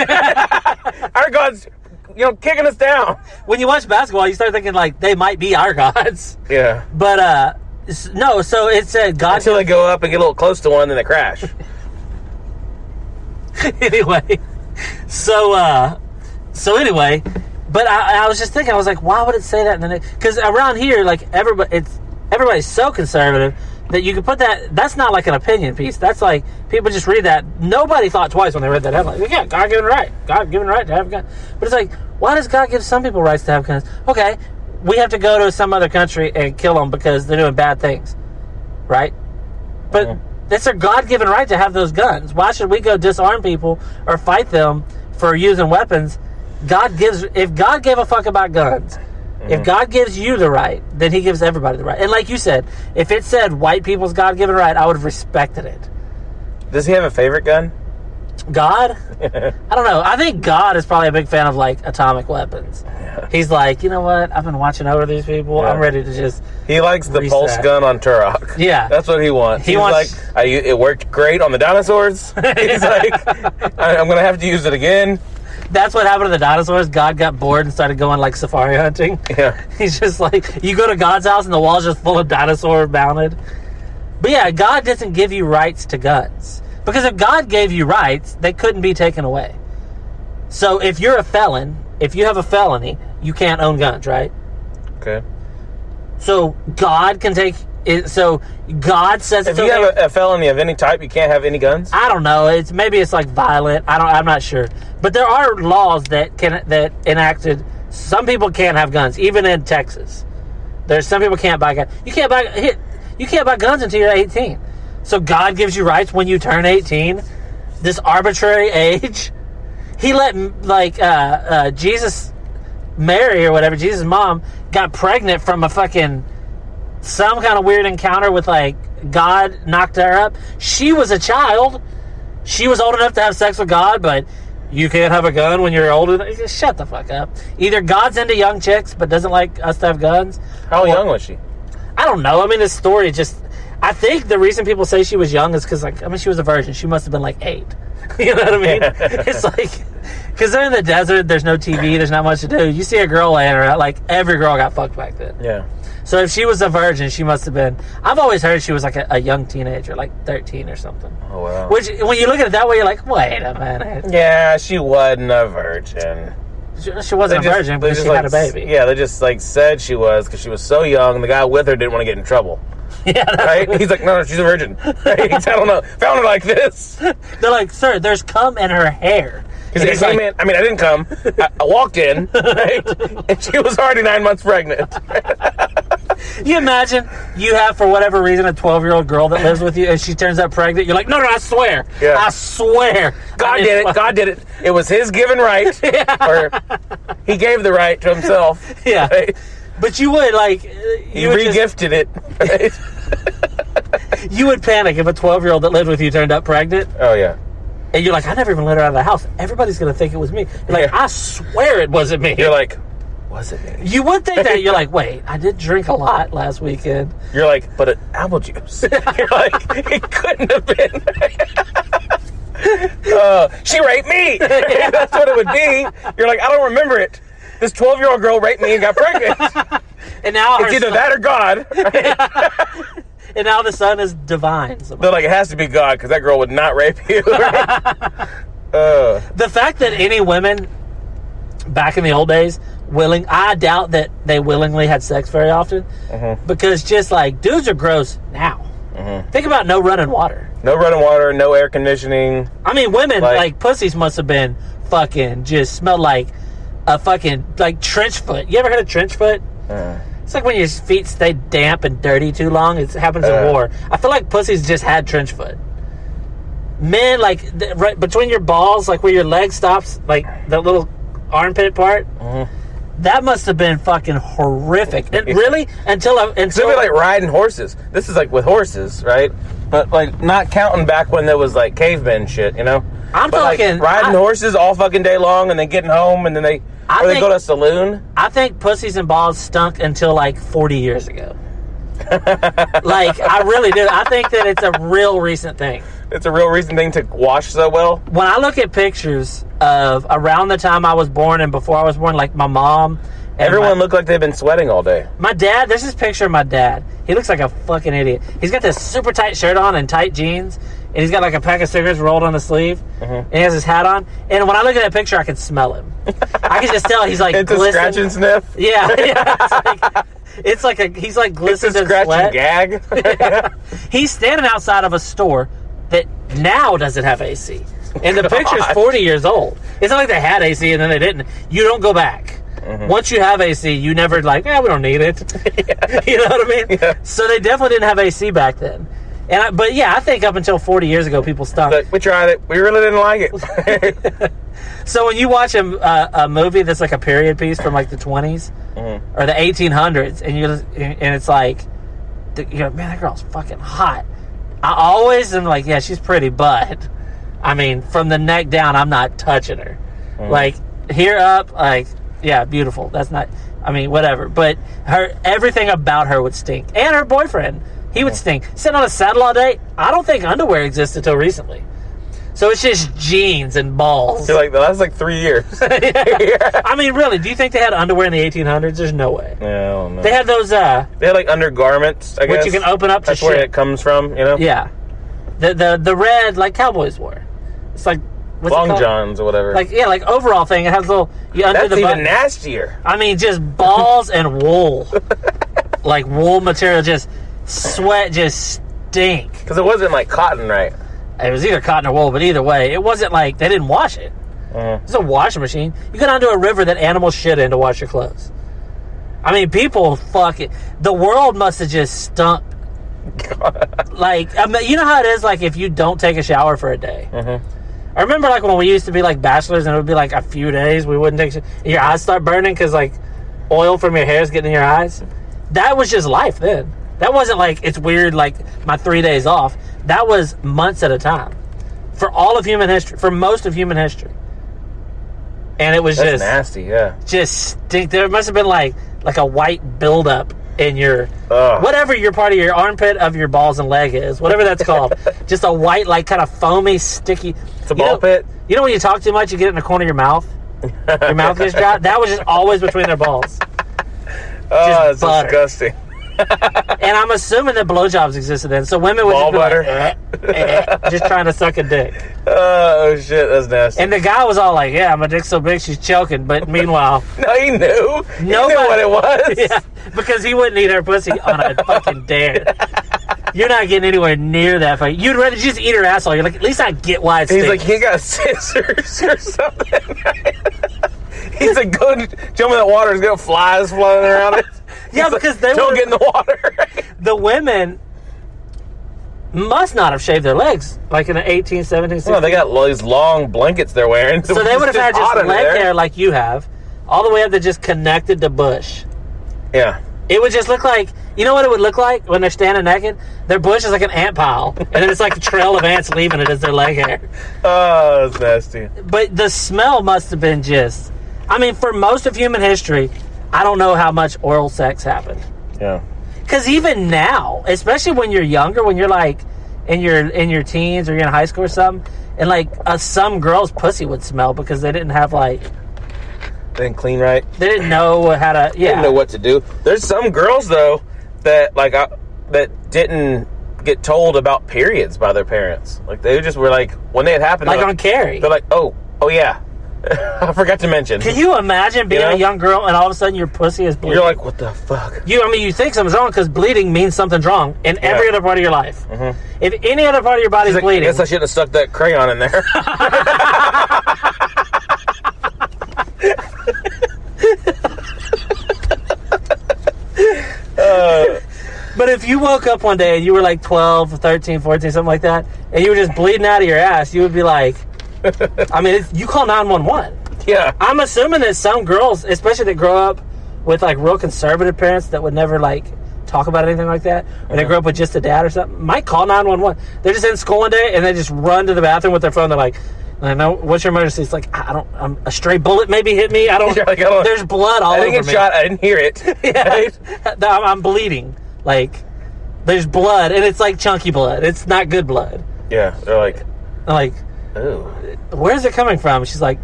B: Our God's, kicking us down.
A: When you watch basketball, you start thinking, like, they might be our gods.
B: Yeah.
A: But, no, so it said God...
B: Until they go up and get a little close to one, then they crash.
A: Anyway. So anyway... But I was just thinking, I was like, why would it say that? Because around here, like, everybody's so conservative that you can put that. That's not like an opinion piece. That's like, people just read that. Nobody thought twice when they read that headline. Like, yeah, God-given right. God-given right to have a gun. But it's like, why does God give some people rights to have guns? Okay, we have to go to some other country and kill them because they're doing bad things. Right? But it's their God-given right to have those guns. Why should we go disarm people or fight them for using weapons? If God gave a fuck about guns, if God gives you the right, then he gives everybody the right. And like you said, if it said white people's God-given right, I would have respected it.
B: Does he have a favorite gun?
A: God? I don't know. I think God is probably a big fan of, like, atomic weapons. Yeah. He's like, you know what? I've been watching over these people. Yeah. I'm ready to just
B: He likes the pulse gun on Turok.
A: Yeah.
B: That's what he wants. He's like, it worked great on the dinosaurs. He's like, I'm going to have to use it again.
A: That's what happened to the dinosaurs. God got bored and started going, like, safari hunting.
B: Yeah.
A: He's just like, you go to God's house and the wall's just full of dinosaur mounted. But yeah, God doesn't give you rights to guns. Because if God gave you rights, they couldn't be taken away. So if you're a felon, if you have a felony, you can't own guns, right?
B: Okay.
A: So God can take it. So God says
B: if you have a felony of any type, you can't have any guns?
A: I don't know. Maybe it's like violent. I'm not sure. But there are laws that enacted. Some people can't have guns, even in Texas. There's some people can't buy guns. You can't buy guns until you're 18. So God gives you rights when you turn 18. This arbitrary age. He let Jesus, Mary or whatever, Jesus' mom got pregnant from some kind of weird encounter with, like, God knocked her up. She was a child. She was old enough to have sex with God, but you can't have a gun when you're old enough. Shut the fuck up. Either God's into young chicks but doesn't like us to have guns.
B: How young was she?
A: I don't know. I mean, this story just... I think the reason people say she was young is because, she was a virgin. She must have been, 8. You know what I mean? It's like... Because they're in the desert, there's no TV, there's not much to do. You see a girl laying around, every girl got fucked back then.
B: Yeah.
A: So if she was a virgin, she must have been... I've always heard she was a young teenager, 13 or something.
B: Oh, wow.
A: Which, when you look at it that way, you're like, wait a minute.
B: Yeah, she wasn't a virgin.
A: She wasn't a virgin because she had a baby.
B: Yeah, they just, said she was because she was so young, and the guy with her didn't want to get in trouble.
A: Yeah,
B: right? He's like, no, she's a virgin. Right? I don't know. Found her like this.
A: They're like, sir, there's cum in her hair.
B: He's like, man, I didn't come. I walked in, right? And she was already 9 months pregnant.
A: You imagine you have, for whatever reason, a 12-year-old girl that lives with you, and she turns out pregnant. You're like, no, I swear. Yeah. I swear.
B: God did it. It was his given right. Yeah. Or he gave the right to himself.
A: Yeah. Right? But you would,
B: he re-gifted it. Right?
A: You would panic if a 12-year-old that lived with you turned up pregnant.
B: Oh, yeah.
A: And you're like, I never even let her out of the house. Everybody's going to think it was me. You're like, I swear it wasn't me.
B: You're like, was it me?
A: You would think that. You're like, wait, I did drink a lot last weekend.
B: You're like, but apple juice. You're like, it couldn't have been. She raped me. That's what it would be. You're like, I don't remember it. This 12-year-old girl raped me and got pregnant.
A: And now
B: it's either that or God.
A: Right? And now the son is divine.
B: They're like, it has to be God because that girl would not rape you.
A: The fact that any women back in the old days I doubt that they willingly had sex very often. Because just dudes are gross now. Think about no running water.
B: No running water, no air conditioning.
A: I mean, women, like pussies must have been fucking just smelled like a fucking, like trench foot. You ever heard of trench foot? It's like when your feet stay damp and dirty too long. It happens in war. I feel like pussies just had trench foot. Men, like, right between your balls, like where your leg stops, like the little armpit part, that must have been fucking horrific. And really, until
B: It's like riding horses. This is like with horses, right? But like not counting back when there was like cavemen shit, you know?
A: I'm talking
B: like, riding horses all fucking day long and then getting home and then they go to a saloon.
A: I think pussies and balls stunk until like 40 years ago. Like, I really do. I think that it's a real recent thing.
B: It's a real recent thing to wash so well.
A: When I look at pictures of around the time I was born and before I was born, like my mom.
B: Everyone looked like they've been sweating all day.
A: My dad, there's this picture of my dad. He looks like a fucking idiot. He's got this super tight shirt on and tight jeans, and he's got like a pack of cigarettes rolled on the sleeve, and he has his hat on. And when I look at that picture, I can smell him. I can just tell he's like
B: it's
A: glistening.
B: A scratch and sniff?
A: Yeah. It's like he's like glistening in
B: scratch
A: sweat.
B: And gag?
A: Yeah. He's standing outside of a store that now doesn't have AC. And the picture's 40 years old. It's not like they had AC and then they didn't. You don't go back. Once you have AC, you never we don't need it. You know what I mean?
B: Yeah.
A: So they definitely didn't have AC back then. But I think up until 40 years ago, people stunk.
B: But we tried it. We really didn't like it.
A: So when you watch a movie that's like a period piece from like the 20s or the 1800s, and it's like, you're like, man, that girl's fucking hot. I always am like, yeah, she's pretty, but I mean, from the neck down, I'm not touching her. Like here up, like, yeah, beautiful. That's not, I mean, whatever. But everything about her would stink, and her boyfriend, he would stink. Sitting on a saddle all day. I don't think underwear existed until recently. So it's just jeans and balls.
B: You're like, that's like 3 years.
A: Yeah. I mean, really, do you think they had underwear in the 1800s? There's no way.
B: Yeah, I don't know.
A: They had those,
B: they had like undergarments, I guess.
A: which you can open up to
B: That's
A: shit.
B: where it comes from, you know?
A: Yeah. The red, like cowboys wore. It's like, what's it
B: Long
A: called?
B: johns or whatever.
A: Like, yeah, like overall thing. It has little, you undo
B: That's
A: the
B: even
A: button.
B: nastier.
A: I mean, just balls and wool. Like wool material, just sweat, just stink.
B: Because it wasn't like cotton, right?
A: It was either cotton or wool, but either way, it wasn't like they didn't wash it. It's a washing machine. You go down to a river that animals shit in to wash your clothes. I mean, people fucking... The world must have just stunk. Like, I mean, you know how it is, like, if you don't take a shower for a day? I remember, like, when we used to be, like, bachelors, and it would be, like, a few days we wouldn't take a shower. Your eyes start burning because, like, oil from your hair is getting in your eyes. That was just life then. That wasn't, like, it's weird, like, my 3 days off. That was months at a time. For all of human history. For most of human history. And it was
B: That's
A: just...
B: nasty, yeah.
A: Just stink. There must have been, like a white buildup in your... whatever your part of your armpit of your balls and leg is. Whatever that's called. Just a white, like, kind of foamy, sticky...
B: It's a ball pit.
A: You know when you talk too much, you get it in the corner of your mouth? Your mouth gets dry? That was just always between their balls.
B: Oh, that's disgusting.
A: And I'm assuming that blowjobs existed then, so women would
B: Ball
A: just be like, just trying to suck a dick.
B: Oh shit, that's nasty.
A: And the guy was all like, "Yeah, my dick's so big, she's choking." But meanwhile,
B: no, he knew. He knew what it was.
A: Yeah, because he wouldn't eat her pussy on a fucking dare. You're not getting anywhere near that fight. You'd rather just eat her asshole. You're like, at least I get why it stinks.
B: He's like, he got scissors or something. He's like, go jump in the water. There's gonna flies flying around it.
A: Yeah, because they
B: don't get in the water.
A: The women must not have shaved their legs like in the 18, 17, 16.
B: Well, they got these long blankets they're wearing.
A: So they would have had just leg hair like you have, all the way up to just connected to bush.
B: Yeah.
A: It would just look like, you know what it would look like when they're standing naked? Their bush is like an ant pile, and then it's like a trail of ants leaving it as their leg hair.
B: Oh, that's nasty.
A: But the smell must have been just... I mean, for most of human history, I don't know how much oral sex happened.
B: Yeah.
A: Because even now, especially when you're younger, when you're like in your teens or you're in high school or something, and like some girls' pussy would smell because they didn't have like...
B: They didn't clean right.
A: They didn't know how to... Yeah.
B: They didn't know what to do. There's some girls, though, that that didn't get told about periods by their parents. Like, they just were like, when they had happened...
A: Like on Carrie.
B: They're like, oh yeah. I forgot to mention.
A: Can you imagine being a young girl and all of a sudden your pussy is bleeding?
B: You're like, what the fuck?
A: You think something's wrong because bleeding means something's wrong in every other part of your life. Mm-hmm. If any other part of your body's bleeding...
B: I guess I shouldn't have stuck that crayon in there.
A: But if you woke up one day and you were like 12, 13, 14, something like that, and you were just bleeding out of your ass, you would be like... I mean, you call 911.
B: Yeah.
A: I'm assuming that some girls, especially that grow up with like real conservative parents that would never like talk about anything like that, or they grew up with just a dad or something, might call 911. They're just in school one day and they just run to the bathroom with their phone. They're like, I know, what's your emergency? It's like, a stray bullet maybe hit me. There's blood all over me. I didn't get shot.
B: I didn't hear it.
A: Yeah. I'm bleeding. Like, there's blood and it's like chunky blood. It's not good blood.
B: Yeah. They're like,
A: ooh. Where's it coming from? She's like,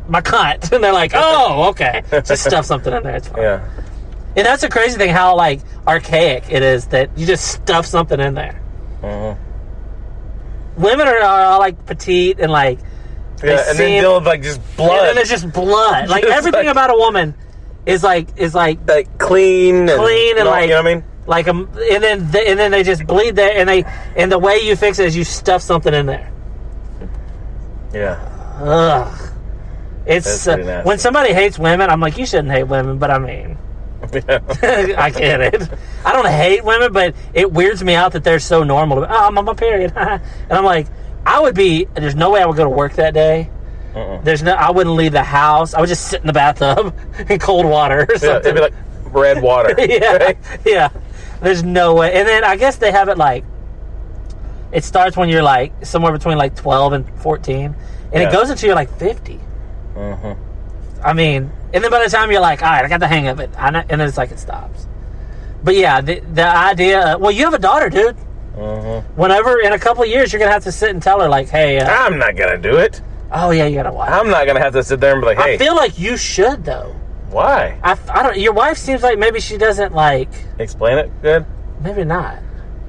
A: my cunt. And they're like, oh, okay. Just stuff something in there. It's fine.
B: Yeah.
A: And that's a crazy thing how, like, archaic it is that you just stuff something in there. Mm-hmm. Women are all, like, petite and, like...
B: Yeah, and then deal with, like, just blood.
A: And then it's just blood. Like, everything about a woman is, like...
B: Like, clean and like... You know what I mean?
A: Like, and then they just bleed there, and the way you fix it is you stuff something in there.
B: Yeah.
A: Ugh. It's when somebody hates women, I'm like, you shouldn't hate women, but I mean, I get it. I don't hate women, but it weirds me out that they're so normal. Oh, I'm on my period, and I'm like, there's no way I would go to work that day. I wouldn't leave the house. I would just sit in the bathtub in cold water or something.
B: Yeah, it'd be like red water.
A: Yeah,
B: right?
A: Yeah. There's no way. And then I guess they have it like. It starts when you're like somewhere between like 12 and 14, and it goes until you're like 50. Mm-hmm. I mean, and then by the time you're like, all right, I got the hang of it, and then it's like it stops. But yeah, the idea. Well, you have a daughter, dude. Mm-hmm. Whenever in a couple of years, you're gonna have to sit and tell her like, hey,
B: I'm not gonna do it.
A: Oh yeah, you got a wife.
B: I'm not gonna have to sit there and be like, hey.
A: I feel like you should though.
B: Why?
A: I don't. Your wife seems like maybe she doesn't like
B: explain it good.
A: Maybe not.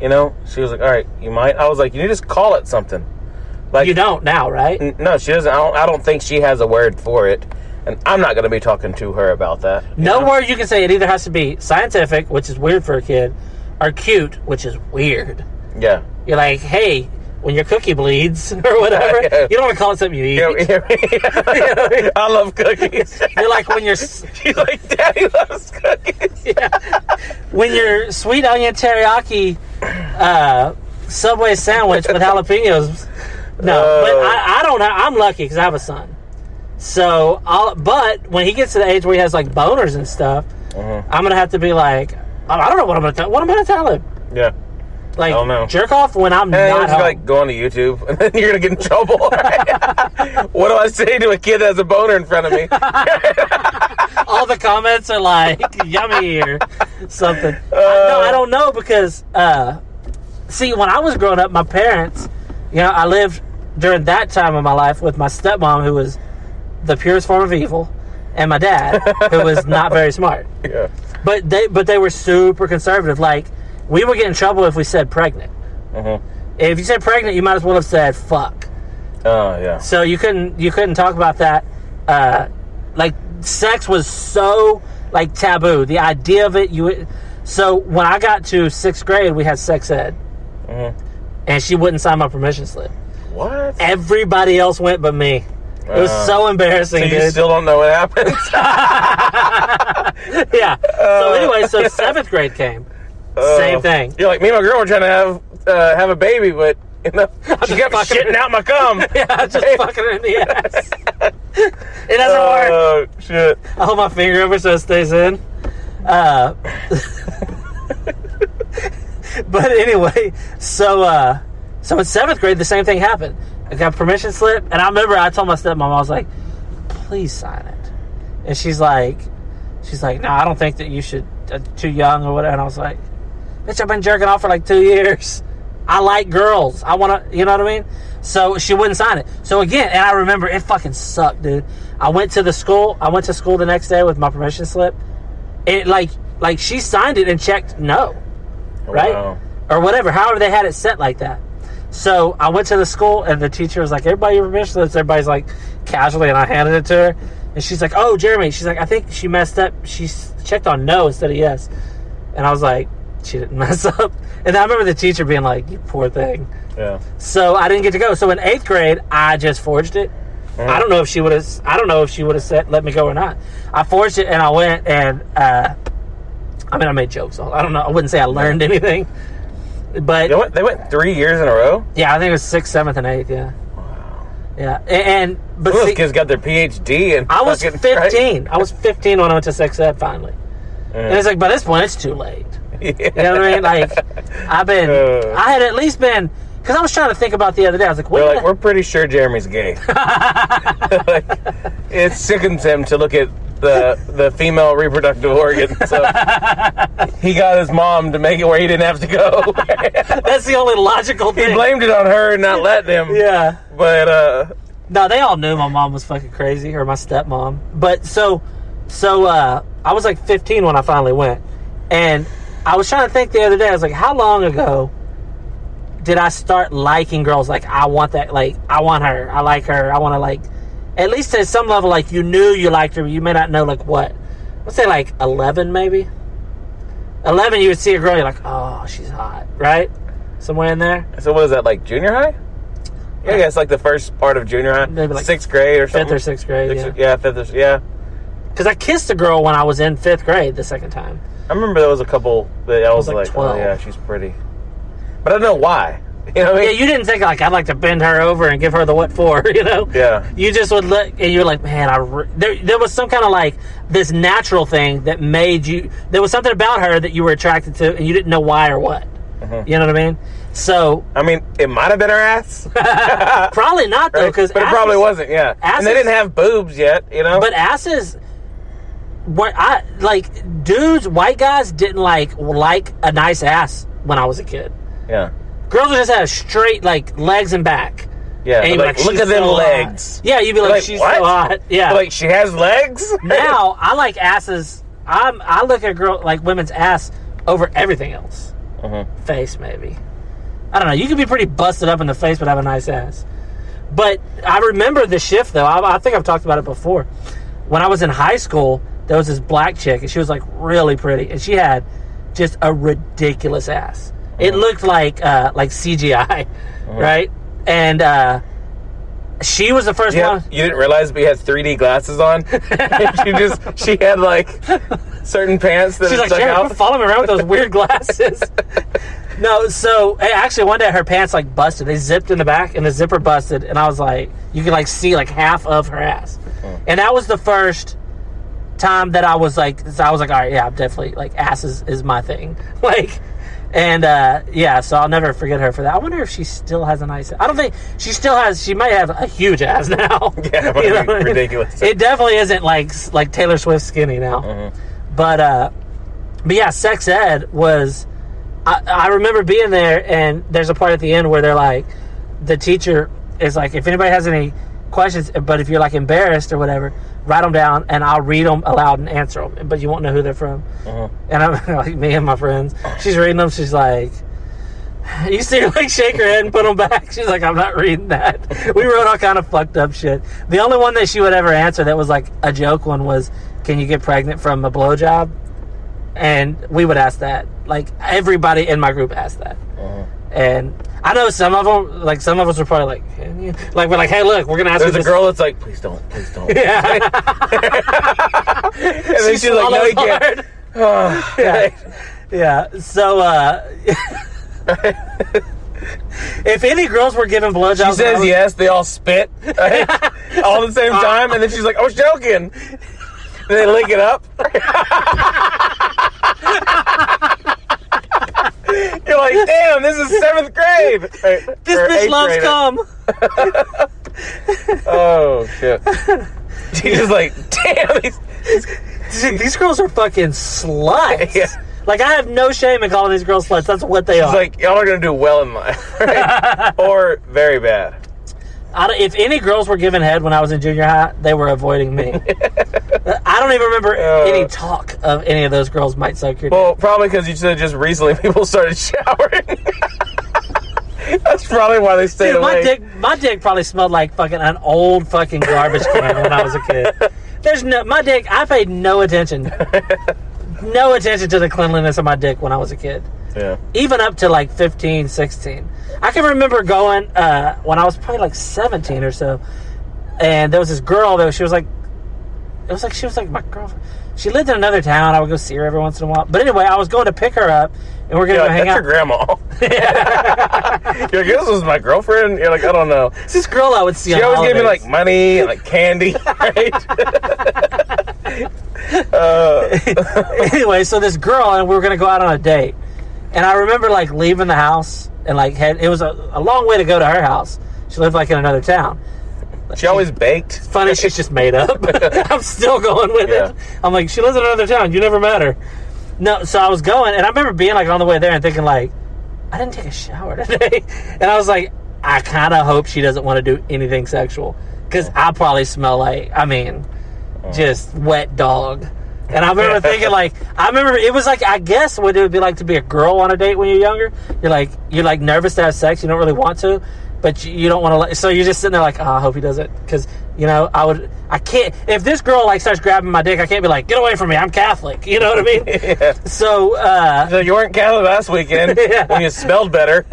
B: You know, she was like, all right, you might. I was like, you need to just call it something. Like,
A: you don't now, right?
B: No, she doesn't. I don't think she has a word for it. And I'm not going to be talking to her about that.
A: No word you can say. It either has to be scientific, which is weird for a kid, or cute, which is weird.
B: Yeah.
A: You're like, hey, when your cookie bleeds, or whatever, you don't want to call it something you eat.
B: I love cookies.
A: You're like when you're...
B: She's like, Daddy loves cookies.
A: Yeah. When your sweet onion teriyaki Subway sandwich with jalapenos... No, but I don't know. I'm lucky because I have a son. So, but when he gets to the age where he has like boners and stuff, I'm gonna have to be like, I don't know what I'm gonna tell. What am I gonna tell him?
B: Yeah,
A: like
B: I don't know.
A: Jerk off when I'm not home.
B: Like go on to YouTube and then you're gonna get in trouble. Right? What do I say to a kid that has a boner in front of me?
A: All the comments are like yummy or something. No, I don't know because see, when I was growing up, my parents, I lived during that time of my life with my stepmom, who was the purest form of evil, and my dad, who was not very smart.
B: Yeah.
A: But they were super conservative. Like, we would get in trouble if we said pregnant. If you said pregnant, you might as well have said fuck.
B: Oh yeah.
A: So you couldn't talk about that. Like, sex was so like taboo. The idea of it, so when I got to 6th grade, we had sex ed, and she wouldn't sign my permission slip.
B: What?
A: Everybody else went but me. It was so embarrassing,
B: so you
A: dude.
B: Still don't know what happened?
A: Yeah. So anyway, so 7th grade came. Same thing.
B: You're like, me and my girl were trying to have a baby, but she kept shitting out my cum.
A: Yeah, just fucking her in the ass. It doesn't work.
B: Oh, shit.
A: I hold my finger over so it stays in. But anyway, so in 7th grade, the same thing happened. I got a permission slip, and I remember I told my stepmom, I was like, please sign it. And she's like, no, I don't think that you should, too young or whatever. And I was like, bitch, I've been jerking off for like 2 years. I like girls. I want to, you know what I mean? So she wouldn't sign it. So again, and I remember it fucking sucked, dude. I went to school the next day with my permission slip. It like she signed it and checked no. Right?
B: Wow.
A: Or whatever. However they had it set like that. So I went to the school, and the teacher was like, everybody your permission? Everybody's like, casually, and I handed it to her. And she's like, oh, Jeremy. She's like, I think she messed up. She checked on no instead of yes. And I was like, she didn't mess up. And I remember the teacher being like, you poor thing. Yeah. So I didn't get to go. So in 8th grade, I just forged it. Mm. I don't know if she would have said let me go or not. I forged it, and I went, and I made jokes. I don't know. I wouldn't say I learned anything. But
B: they went 3 years in a row?
A: Yeah, I think it was 6th, 7th, and 8th, yeah.
B: Wow.
A: Yeah. But
B: those kids got their PhD and
A: I was 15. Right? I was 15 when I went to sex ed finally. And it's like, by this point, it's too late. Yeah. You know what I mean? Like, I had at least been, because I was trying to think about the other day. I was like,
B: we're pretty sure Jeremy's gay. Like, it sickens him to look at the female reproductive organ. So he got his mom to make it where he didn't have to go.
A: That's the only logical thing.
B: He blamed it on her and not letting him.
A: Yeah.
B: But,
A: no, they all knew my mom was fucking crazy, or my stepmom. But so I was like 15 when I finally went. And I was trying to think the other day, I was like, how long ago did I start liking girls? Like, I want that, like, I want her, I like her, I want to, like, at least at some level, like, you knew you liked her, but you may not know, like, what. Let's say, like, 11, maybe? 11, you would see a girl, you're like, oh, she's hot, right? Somewhere in there.
B: So what is that, like, junior high? Yeah, I guess, like, the first part of junior high. Maybe, like, 6th grade or something.
A: 5th or 6th grade, yeah.
B: Yeah, 5th or, yeah.
A: Because I kissed a girl when I was in 5th grade the second time.
B: I remember there was a couple that I was like
A: 12.
B: Oh, yeah, she's pretty. But I don't know why. You know what I mean?
A: Yeah, you didn't think, like, I'd like to bend her over and give her the what for, you know?
B: Yeah.
A: You just would look, and you're like, man, there was some kind of, like, this natural thing that made you, there was something about her that you were attracted to, and you didn't know why or what. Mm-hmm. You know what I mean? So.
B: I mean, it might have been her ass.
A: Probably not, though, because.
B: But it probably wasn't, yeah. And they didn't have boobs yet, you know?
A: But asses. Dudes, white guys didn't like a nice ass when I was a kid.
B: Yeah.
A: Girls would just have straight, like, legs and back.
B: Yeah.
A: And
B: like, look at them legs.
A: Yeah, you'd be like, she's
B: what?
A: so hot. Yeah.
B: Like, she has legs?
A: Now, I like asses. I look at women's ass over everything else. Mm-hmm. Face, maybe. I don't know. You could be pretty busted up in the face but have a nice ass. But I remember the shift, though. I think I've talked about it before. When I was in high school, there was this black chick, and she was, like, really pretty. And she had just a ridiculous ass. Mm-hmm. It looked like CGI, mm-hmm. right? And she was the first one.
B: You didn't realize we had 3D glasses on? she had, like, certain pants that
A: she's like,
B: stuck out.
A: Follow me around with those weird glasses. No, so, actually, one day her pants, like, busted. They zipped in the back, and the zipper busted. And I was like, you could, like, see, like, half of her ass. Mm-hmm. And that was the first time that I was like, all right, yeah, I'm definitely, like, ass is my thing. Like, and, yeah, so I'll never forget her for that. I wonder if she still has a nice, I don't think, she might have a huge ass now.
B: Yeah, it might be ridiculous.
A: It definitely isn't like Taylor Swift skinny now. Mm-hmm. But yeah, sex ed was, I remember being there, and there's a part at the end where they're like, the teacher is like, if anybody has any questions, but if you're, like, embarrassed or whatever, write them down, and I'll read them aloud and answer them, but you won't know who they're from. Uh-huh. And I'm like, me and my friends, she's reading them, she's like, you see her, like, shake her head and put them back. She's like, I'm not reading that. We wrote all kind of fucked up shit. The only one that she would ever answer that was, like, a joke one was, can you get pregnant from a blowjob? And we would ask that. Like, everybody in my group asked that. Uh-huh. And I know some of them, like, some of us were probably like, can you? Like, we're like, hey, look, we're going to ask
B: There's a girl that's like, please don't.
A: Yeah.
B: And then she's like, no, you can't. Oh,
A: yeah. So, if any girls were given blowjobs,
B: she says yes, they all spit, right? All at the same time, and then she's like, I was joking. And they lick it up. You're like, damn, this is 7th grade.
A: This bitch loves cum.
B: Oh, shit. She's just like, damn,
A: these girls are fucking sluts. Yeah. Like, I have no shame in calling these girls sluts. That's what they are.
B: She's like, y'all are going to do well in life. Right? Or very bad.
A: If any girls were given head when I was in junior high, they were avoiding me. I don't even remember any talk of any of those girls might suck your dick.
B: Well, probably because you said just recently people started showering. That's probably why they stayed
A: Dude,
B: away.
A: my dick probably smelled like fucking an old fucking garbage can when I was a kid. My dick, I paid no attention. No attention to the cleanliness of my dick when I was a kid.
B: Yeah.
A: Even up to like 15, 16. I can remember going when I was probably like 17 or so, and there was this girl that she was like my girlfriend. She lived in another town. I would go see her every once in a while. But anyway, I was going to pick her up, and we're going to go hang out.
B: That's your grandma. You're like, this was my girlfriend? You're like, I don't know.
A: It's this girl I would see on
B: She always
A: holidays.
B: gave me, like, money and, like, candy, right?
A: Anyway, so this girl, and we were going to go out on a date. And I remember, like, leaving the house, and, like, it was a long way to go to her house. She lived, like, in another town.
B: She always baked.
A: It's funny, she's just made up. I'm still going with it. I'm like, she lives in another town. You never met her. No, so I was going, and I remember being, like, on the way there and thinking, like, I didn't take a shower today. And I was like, I kind of hope she doesn't want to do anything sexual. Because I probably smell like, just wet dog. And I remember thinking, like, it was like, I guess what it would be like to be a girl on a date when you're younger. You're like nervous to have sex. You don't really want to. But you don't want to, so you're just sitting there like, oh, I hope he does it. Because, I can't, if this girl, like, starts grabbing my dick, I can't be like, get away from me, I'm Catholic. You know what I mean?
B: Yeah.
A: So,
B: you weren't Catholic last weekend when you smelled better.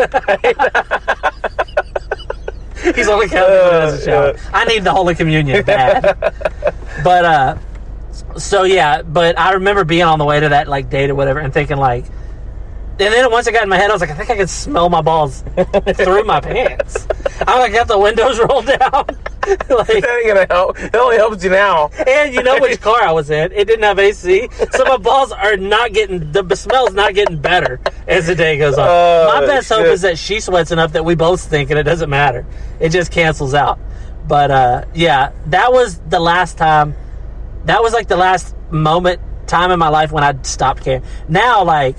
A: He's only Catholic when he has a shower. I need the Holy Communion bad. But, but I remember being on the way to that, like, date or whatever and thinking, like, and then once I got in my head, I was like, I think I can smell my balls through my pants. I like got the windows rolled down. Like,
B: that ain't gonna help. It only helps you now.
A: And you know which car I was in? It didn't have AC, so my balls are the smell's not getting better as the day goes on. My best hope is that she sweats enough that we both stink and it doesn't matter. It just cancels out. But that was the last time. That was like the last time in my life when I stopped caring. Now, like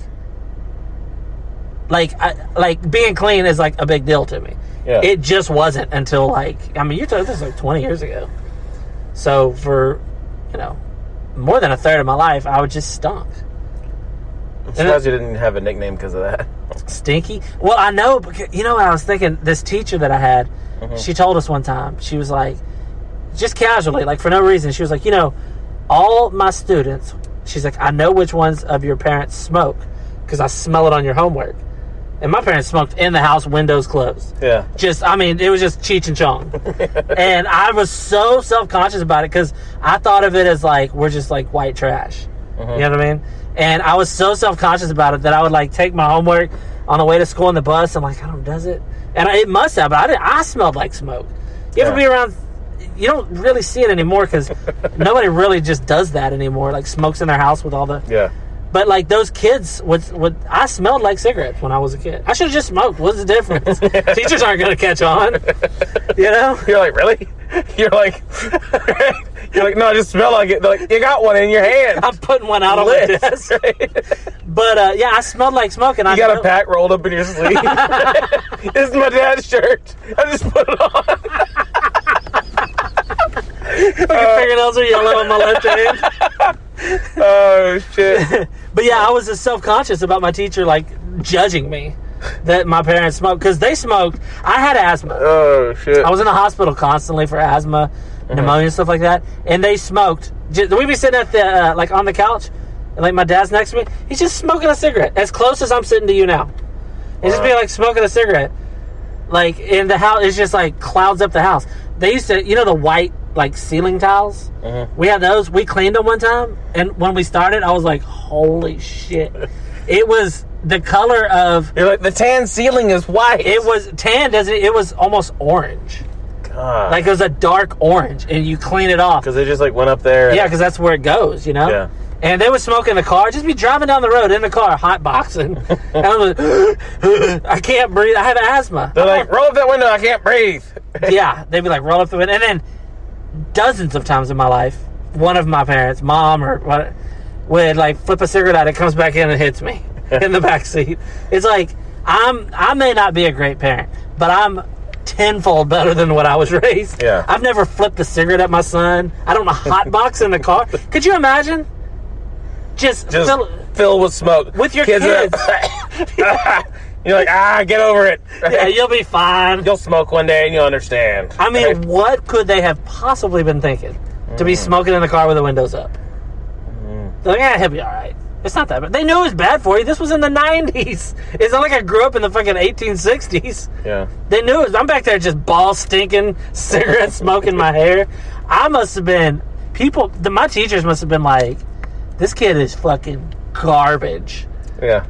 A: being clean is like a big deal to me.
B: Yeah.
A: It just wasn't until you're talking this is like 20 years ago. So for more than a third of my life, I would just stunk.
B: I'm surprised you didn't have a nickname because of that.
A: Stinky? Well, I know, because, I was thinking, this teacher that I had, she told us one time, she was like, just casually, like for no reason, she was like, all my students, she's like, I know which ones of your parents smoke because I smell it on your homework. And my parents smoked in the house, windows closed. Yeah. It was just Cheech and Chong. And I was so self-conscious about it because I thought of it as like, we're just like white trash. You know what I mean? And I was so self-conscious about it that I would like take my homework on the way to school in the bus. I'm like, I don't know, does it? And it must have, but I smelled like smoke. You ever be around, you don't really see it anymore because nobody really just does that anymore. Like smokes in their house with all the... Yeah. But like those kids I smelled like cigarettes when I was a kid. I should have just smoked. What's the difference? Teachers aren't going to catch on. You're like, really? You're like, no, I just smell like it. They're like, you got one in your hand. I'm putting one out on the desk. But I smelled like smoke. And you got a pack rolled up in your sleeve. This is my dad's shirt. I just put it on. My fingernails are yellow on my left hand. Oh shit. But I was just self-conscious about my teacher like judging me that my parents smoked because they smoked. I had asthma. Oh shit. I was in the hospital constantly for asthma, pneumonia, stuff like that, and they smoked. We'd be sitting at the like on the couch, and like my dad's next to me. He's just smoking a cigarette as close as I'm sitting to you now. He's just be like smoking a cigarette, like in the house. It's just like clouds up the house. They used to, the white like ceiling tiles. We had those. We cleaned them one time, and when we started, I was like, "Holy shit!" It was the color of. You're like, the tan ceiling is white. It was tan. It was almost orange. God. Like it was a dark orange, and you clean it off
B: because they just like went up there.
A: Yeah, because that's where it goes. Yeah. And they would smoke in the car. Just be driving down the road in the car, hot boxing. And I was like, I can't breathe. I have asthma. They're like, roll up that window. I can't breathe. Yeah, they'd be like, roll up the window. And then dozens of times in my life, one of my parents, mom or what, would like flip a cigarette out. It comes back in and hits me in the back seat. It's like I may not be a great parent, but I'm tenfold better than what I was raised. Yeah, I've never flipped a cigarette at my son. I don't know hotbox in the car. Could you imagine? Just fill with smoke with your kids.
B: You're like, get over it.
A: Yeah, you'll be fine.
B: You'll smoke one day and you'll understand.
A: I mean, what could they have possibly been thinking? To be smoking in the car with the windows up. They're like, he'll be all right. It's not that bad. They knew it was bad for you. This was in the 90s. It's not like I grew up in the fucking 1860s.
B: Yeah.
A: They knew it. I'm back there just ball stinking, cigarette smoking my hair. I must have been, my teachers must have been like, this kid is fucking garbage.
B: Yeah.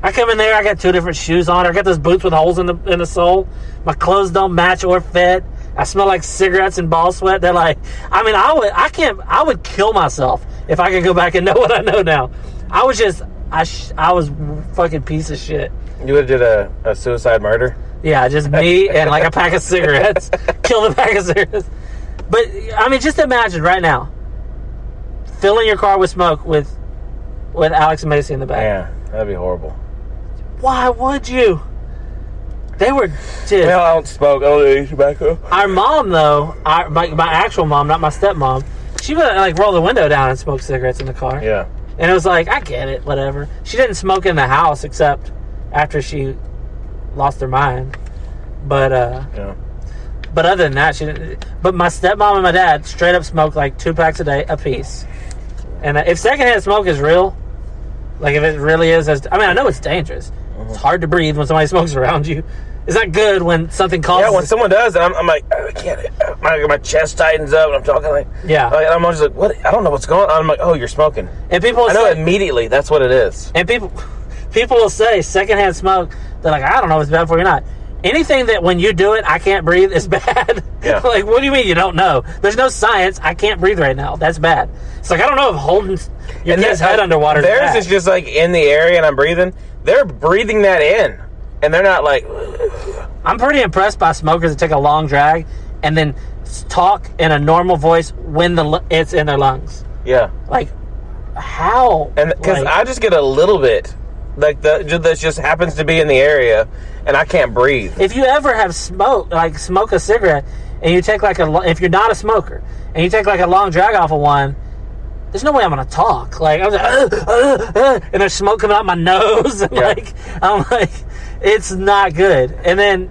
A: I come in there, I got 2 different shoes on. I got those boots with holes in the sole. My clothes don't match or fit. I smell like cigarettes and ball sweat. They're like, I mean, I would kill myself if I could go back and know what I know now. I was fucking piece of shit.
B: You would have did a suicide murder?
A: Yeah, just me and like a pack of cigarettes. Kill the pack of cigarettes. But, I mean, just imagine right now, filling your car with smoke with Alex and Macy in the back.
B: Yeah, that'd be horrible.
A: Why would you? They were just...
B: Well, I don't smoke. I don't eat tobacco.
A: Our mom, though, my actual mom, not my stepmom, she would like roll the window down and smoke cigarettes in the car.
B: Yeah.
A: And it was like, I get it, whatever. She didn't smoke in the house except after she lost her mind. But
B: yeah.
A: But other than that, she didn't. But my stepmom and my dad straight up smoked like 2 packs a day apiece. And if secondhand smoke is real, like if it really is, I know it's dangerous. It's hard to breathe when somebody smokes around you. It's not good when something causes...
B: Yeah, when someone does, I'm like, I can't... My chest tightens up, and I'm talking like...
A: Yeah.
B: I'm just like, what? I don't know what's going on. I'm like, oh, you're smoking.
A: And people...
B: I know immediately that's what it is.
A: And people will say, secondhand smoke, they're like, I don't know if it's bad for you or not. Anything that when you do it, I can't breathe is bad.
B: Yeah.
A: Like, what do you mean you don't know? There's no science. I can't breathe right now. That's bad. It's like, I don't know if holding your kid's head underwater is bad.
B: Theirs is just like in the area and I'm breathing. They're breathing that in. And they're not like...
A: I'm pretty impressed by smokers that take a long drag and then talk in a normal voice when it's in their lungs.
B: Yeah.
A: Like, how?
B: And because I just get a little bit, like that just happens to be in the area, and I can't breathe.
A: If you ever have smoke a cigarette, and you take if you're not a smoker, and you take like a long drag off of one, there's no way I'm gonna talk. Like I was like, and there's smoke coming out my nose, and I'm like, it's not good. And then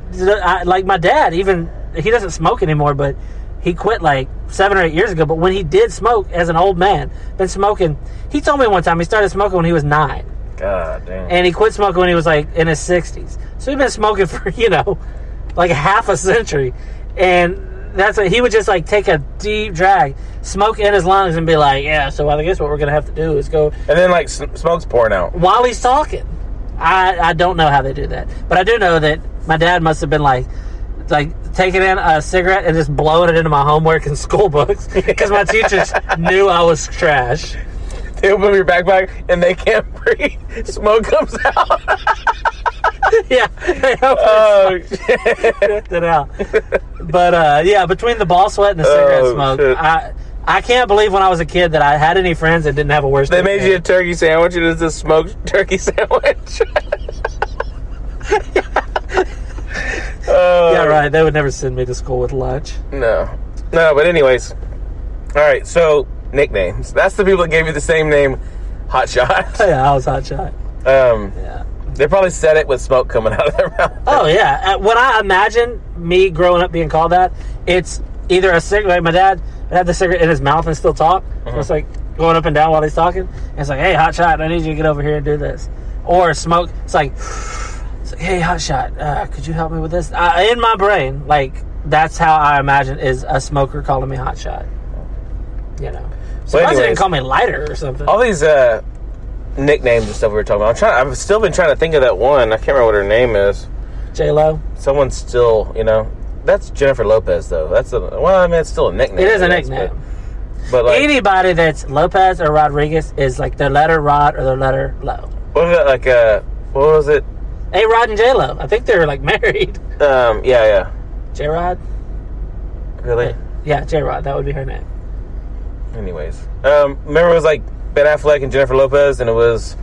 A: like my dad, even he doesn't smoke anymore, but he quit like 7 or 8 years ago. But when he did smoke as an old man, been smoking, he told me one time he started smoking when he was 9.
B: God damn.
A: And he quit smoking when he was like in his 60s. So he'd been smoking for, like half a century. And he would just like take a deep drag, smoke in his lungs and be like, yeah, so I guess what we're going to have to do is go.
B: And then like smoke's pouring out.
A: While he's talking. I don't know how they do that. But I do know that my dad must have been like taking in a cigarette and just blowing it into my homework and school books because my teachers knew I was trash.
B: They open up your backpack and they can't breathe. Smoke comes out.
A: Yeah.
B: Oh, shit.
A: It out. But, yeah, between the ball sweat and the cigarette smoke,
B: shit.
A: I can't believe when I was a kid that I had any friends that didn't have a worse
B: They made you a turkey sandwich and it's a smoked turkey sandwich.
A: Yeah, right. They would never send me to school with lunch.
B: No, but anyways. All right, so nicknames. That's the people that gave you the same name, Hotshot.
A: Yeah, I was Hotshot.
B: Yeah. They probably said it with smoke coming out of their mouth.
A: Oh, yeah. When I imagine me growing up being called that, it's either a cigarette. My dad had the cigarette in his mouth and still talk. So it's like going up and down while he's talking. And it's like, hey, Hotshot, I need you to get over here and do this. Or smoke. It's like, hey, Hotshot, could you help me with this? In my brain, like, that's how I imagine is a smoker calling me Hotshot. So I didn't call me Lighter or something.
B: All these nicknames and stuff we were talking about. I've still been trying to think of that one. I can't remember what her name is.
A: J-Lo?
B: Someone's still, that's Jennifer Lopez, though. It's still a nickname.
A: It is a nickname.
B: But like,
A: anybody that's Lopez or Rodriguez is like their letter Rod or their letter Lo.
B: What was it, what was it?
A: A-Rod and J-Lo. I think they're like married.
B: Yeah.
A: J-Rod?
B: Really?
A: Yeah, J-Rod. That would be her name.
B: Anyways. Remember it was like Ben Affleck and Jennifer Lopez, and it was,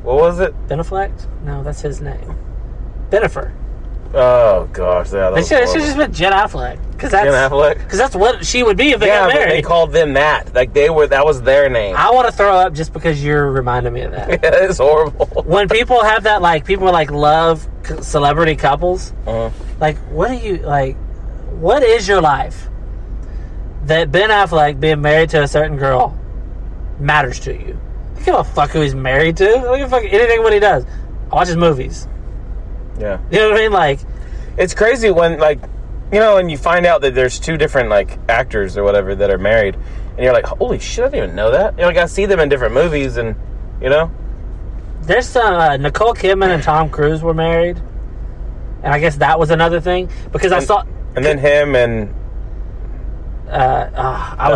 B: what was it?
A: Ben Affleck? No, that's his name. Benifer.
B: Oh, gosh. Yeah,
A: It should have just been Jen Affleck. Because
B: Ben Affleck.
A: that's what she would be if they got
B: But
A: married.
B: they called them that. Like, that was their name.
A: I want to throw up just because you're reminding me of that.
B: Yeah, it's horrible.
A: When people have that, like, people like love celebrity couples, like, what is your life that Ben Affleck being married to a certain girl matters to you? I don't give a fuck who he's married to. I don't give a fuck anything what he does. I watch his movies.
B: Yeah.
A: You know what I mean? Like,
B: it's crazy when, like, and you find out that there's two different, like, actors or whatever that are married, and you're like, holy shit, I didn't even know that. Like, I see them in different movies, and, There's some, Nicole Kidman and Tom Cruise were married, and I guess that was another thing, because I saw... And then him and...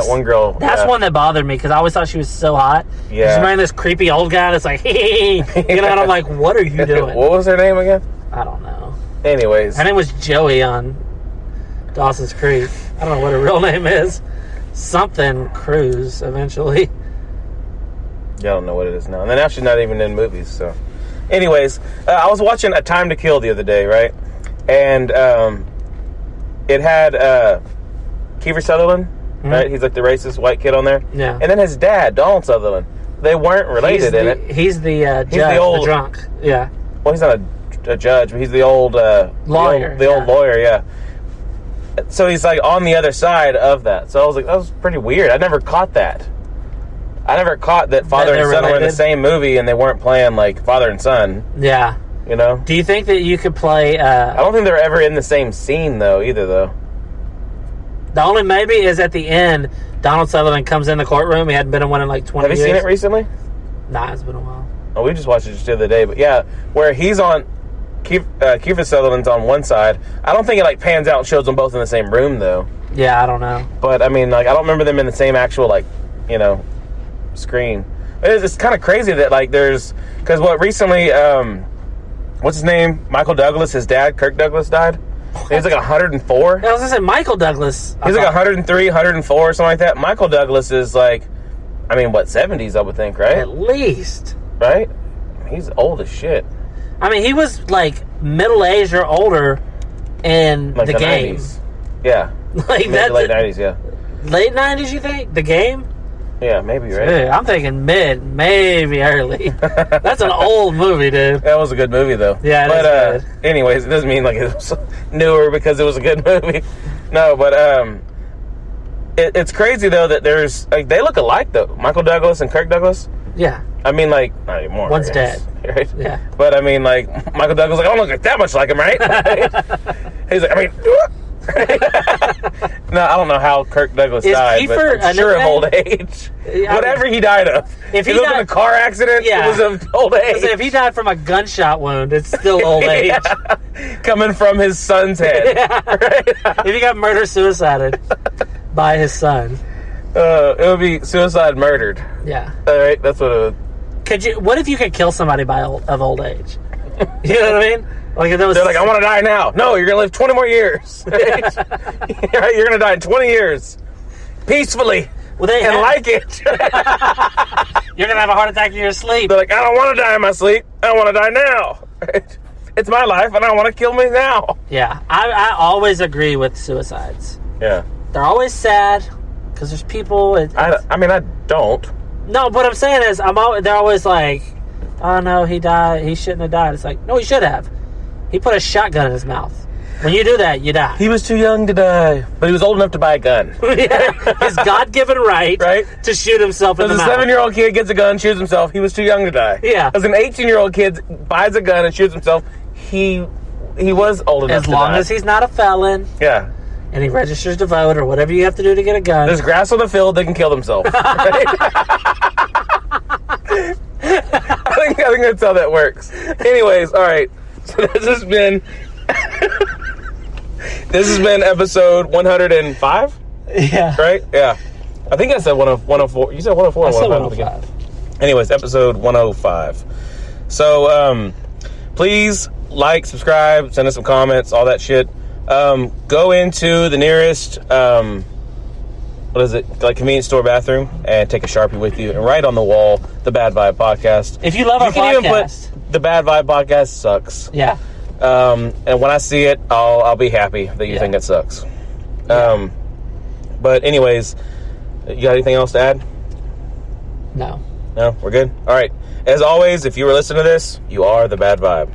B: one girl.
A: That's one that bothered me, because I always thought she was so hot.
B: Yeah.
A: She's marrying this creepy old guy that's like, hey, and I'm like, what are you doing?
B: What was her name again?
A: I don't know.
B: Anyways.
A: Her name was Joey on Dawson's Creek. I don't know what her real name is. Something Cruise, eventually.
B: Yeah, I don't know what it is now. And then now she's not even in movies, so. Anyways, I was watching A Time to Kill the other day, right? And it had Kiefer Sutherland, right? He's like the racist white kid on there.
A: Yeah.
B: And then his dad, Donald Sutherland. They weren't related in it.
A: He's the judge, the drunk. Yeah.
B: Well, he's not a judge, but he's the old...
A: lawyer.
B: The old lawyer, yeah. So he's like on the other side of that. So I was like, that was pretty weird. I never caught that. I never caught that father and son were in the same movie and they weren't playing like father and son.
A: Yeah. Do you think that you could play...
B: I don't think they're ever in the same scene, though, either, though.
A: The only maybe is at the end, Donald Sutherland comes in the courtroom. He hadn't been in one in like 20 years.
B: Have you seen it recently?
A: Nah, it's been a while.
B: Oh, we just watched it just the other day. But yeah, where he's on... Kiefer Sutherland's on one side. I don't think it like pans out and shows them both in the same room, though.
A: Yeah, I don't know.
B: But, I mean, like, I don't remember them in the same actual, like, screen. It's kind of crazy that, like, there's... Because recently... what's his name? Michael Douglas, his dad, Kirk Douglas, died. He was like 104.
A: I was going to say Michael Douglas.
B: He's like 103, 104, or something like that. Michael Douglas is like, 70s, I would think, right?
A: At least.
B: Right? He's old as shit.
A: I mean, he was like middle-aged or older in
B: like
A: the game.
B: 90s. Yeah.
A: Like
B: late 90s, yeah.
A: Late 90s, you think? The game?
B: Yeah, maybe, right?
A: Dude, I'm thinking mid, maybe early. That's an old movie, dude.
B: That was a good movie, though.
A: Yeah, it is good.
B: Anyways, it doesn't mean like it was newer because it was a good movie. No, but it's crazy, though, that there's... Like, they look alike, though. Michael Douglas and Kirk Douglas.
A: Yeah.
B: I mean, like, not anymore.
A: One's dead.
B: Right?
A: Yeah.
B: But, I mean, like, Michael Douglas, like, I don't look that much like him, right? He's like, no, I don't know how Kirk Douglas died, but I'm sure of old age. Whatever he died of. If he was in a car accident, it was of old age.
A: If he died from a gunshot wound, it's still old age.
B: Coming from his son's head.
A: Yeah. Right? If he got murder-suicided by his son.
B: It would be suicide murdered.
A: Yeah.
B: All right, that's what it would.
A: What if you could kill somebody of old age? You know what I mean? Like if that was...
B: They're like, I want to die now. No, you're going to live 20 more years. Right? You're going to die in 20 years. Peacefully. And like it.
A: You're going to have a heart attack in your sleep.
B: They're like, I don't want to die in my sleep. I want to die now. Right? It's my life, and I want to kill me now.
A: Yeah. I always agree with suicides.
B: Yeah.
A: They're always sad, because there's people...
B: I mean, I don't.
A: No, what I'm saying is, they're always like, oh no, he died. He shouldn't have died. It's like, no, he should have. He put a shotgun in his mouth. When you do that, you die.
B: He was too young to die, but he was old enough to buy a gun.
A: Yeah, his God-given right to shoot himself in the mouth.
B: As a 7-year-old kid gets a gun, shoots himself, he was too young to die.
A: Yeah.
B: As an 18-year-old kid buys a gun and shoots himself, he was old enough to die.
A: As long as he's not a felon.
B: Yeah.
A: And he registers to vote or whatever you have to do to get a gun.
B: There's grass on the field, they can kill themselves. Right? I think that's how that works. Anyways, all right. So this has been episode 105.
A: Yeah.
B: Right? Yeah. I think I said 104. You said 104.
A: I said 105.
B: Anyways, episode 105. So please like, subscribe, send us some comments, all that shit. Go into the nearest convenience store bathroom and take a Sharpie with you and write on the wall the Bad Vibe Podcast.
A: If you love our podcast,
B: even put the Bad Vibe Podcast sucks.
A: Yeah.
B: And when I see it, I'll be happy that you think it sucks. But anyways, you got anything else to add?
A: No.
B: No, we're good. All right. As always, if you were listening to this, you are the bad vibe.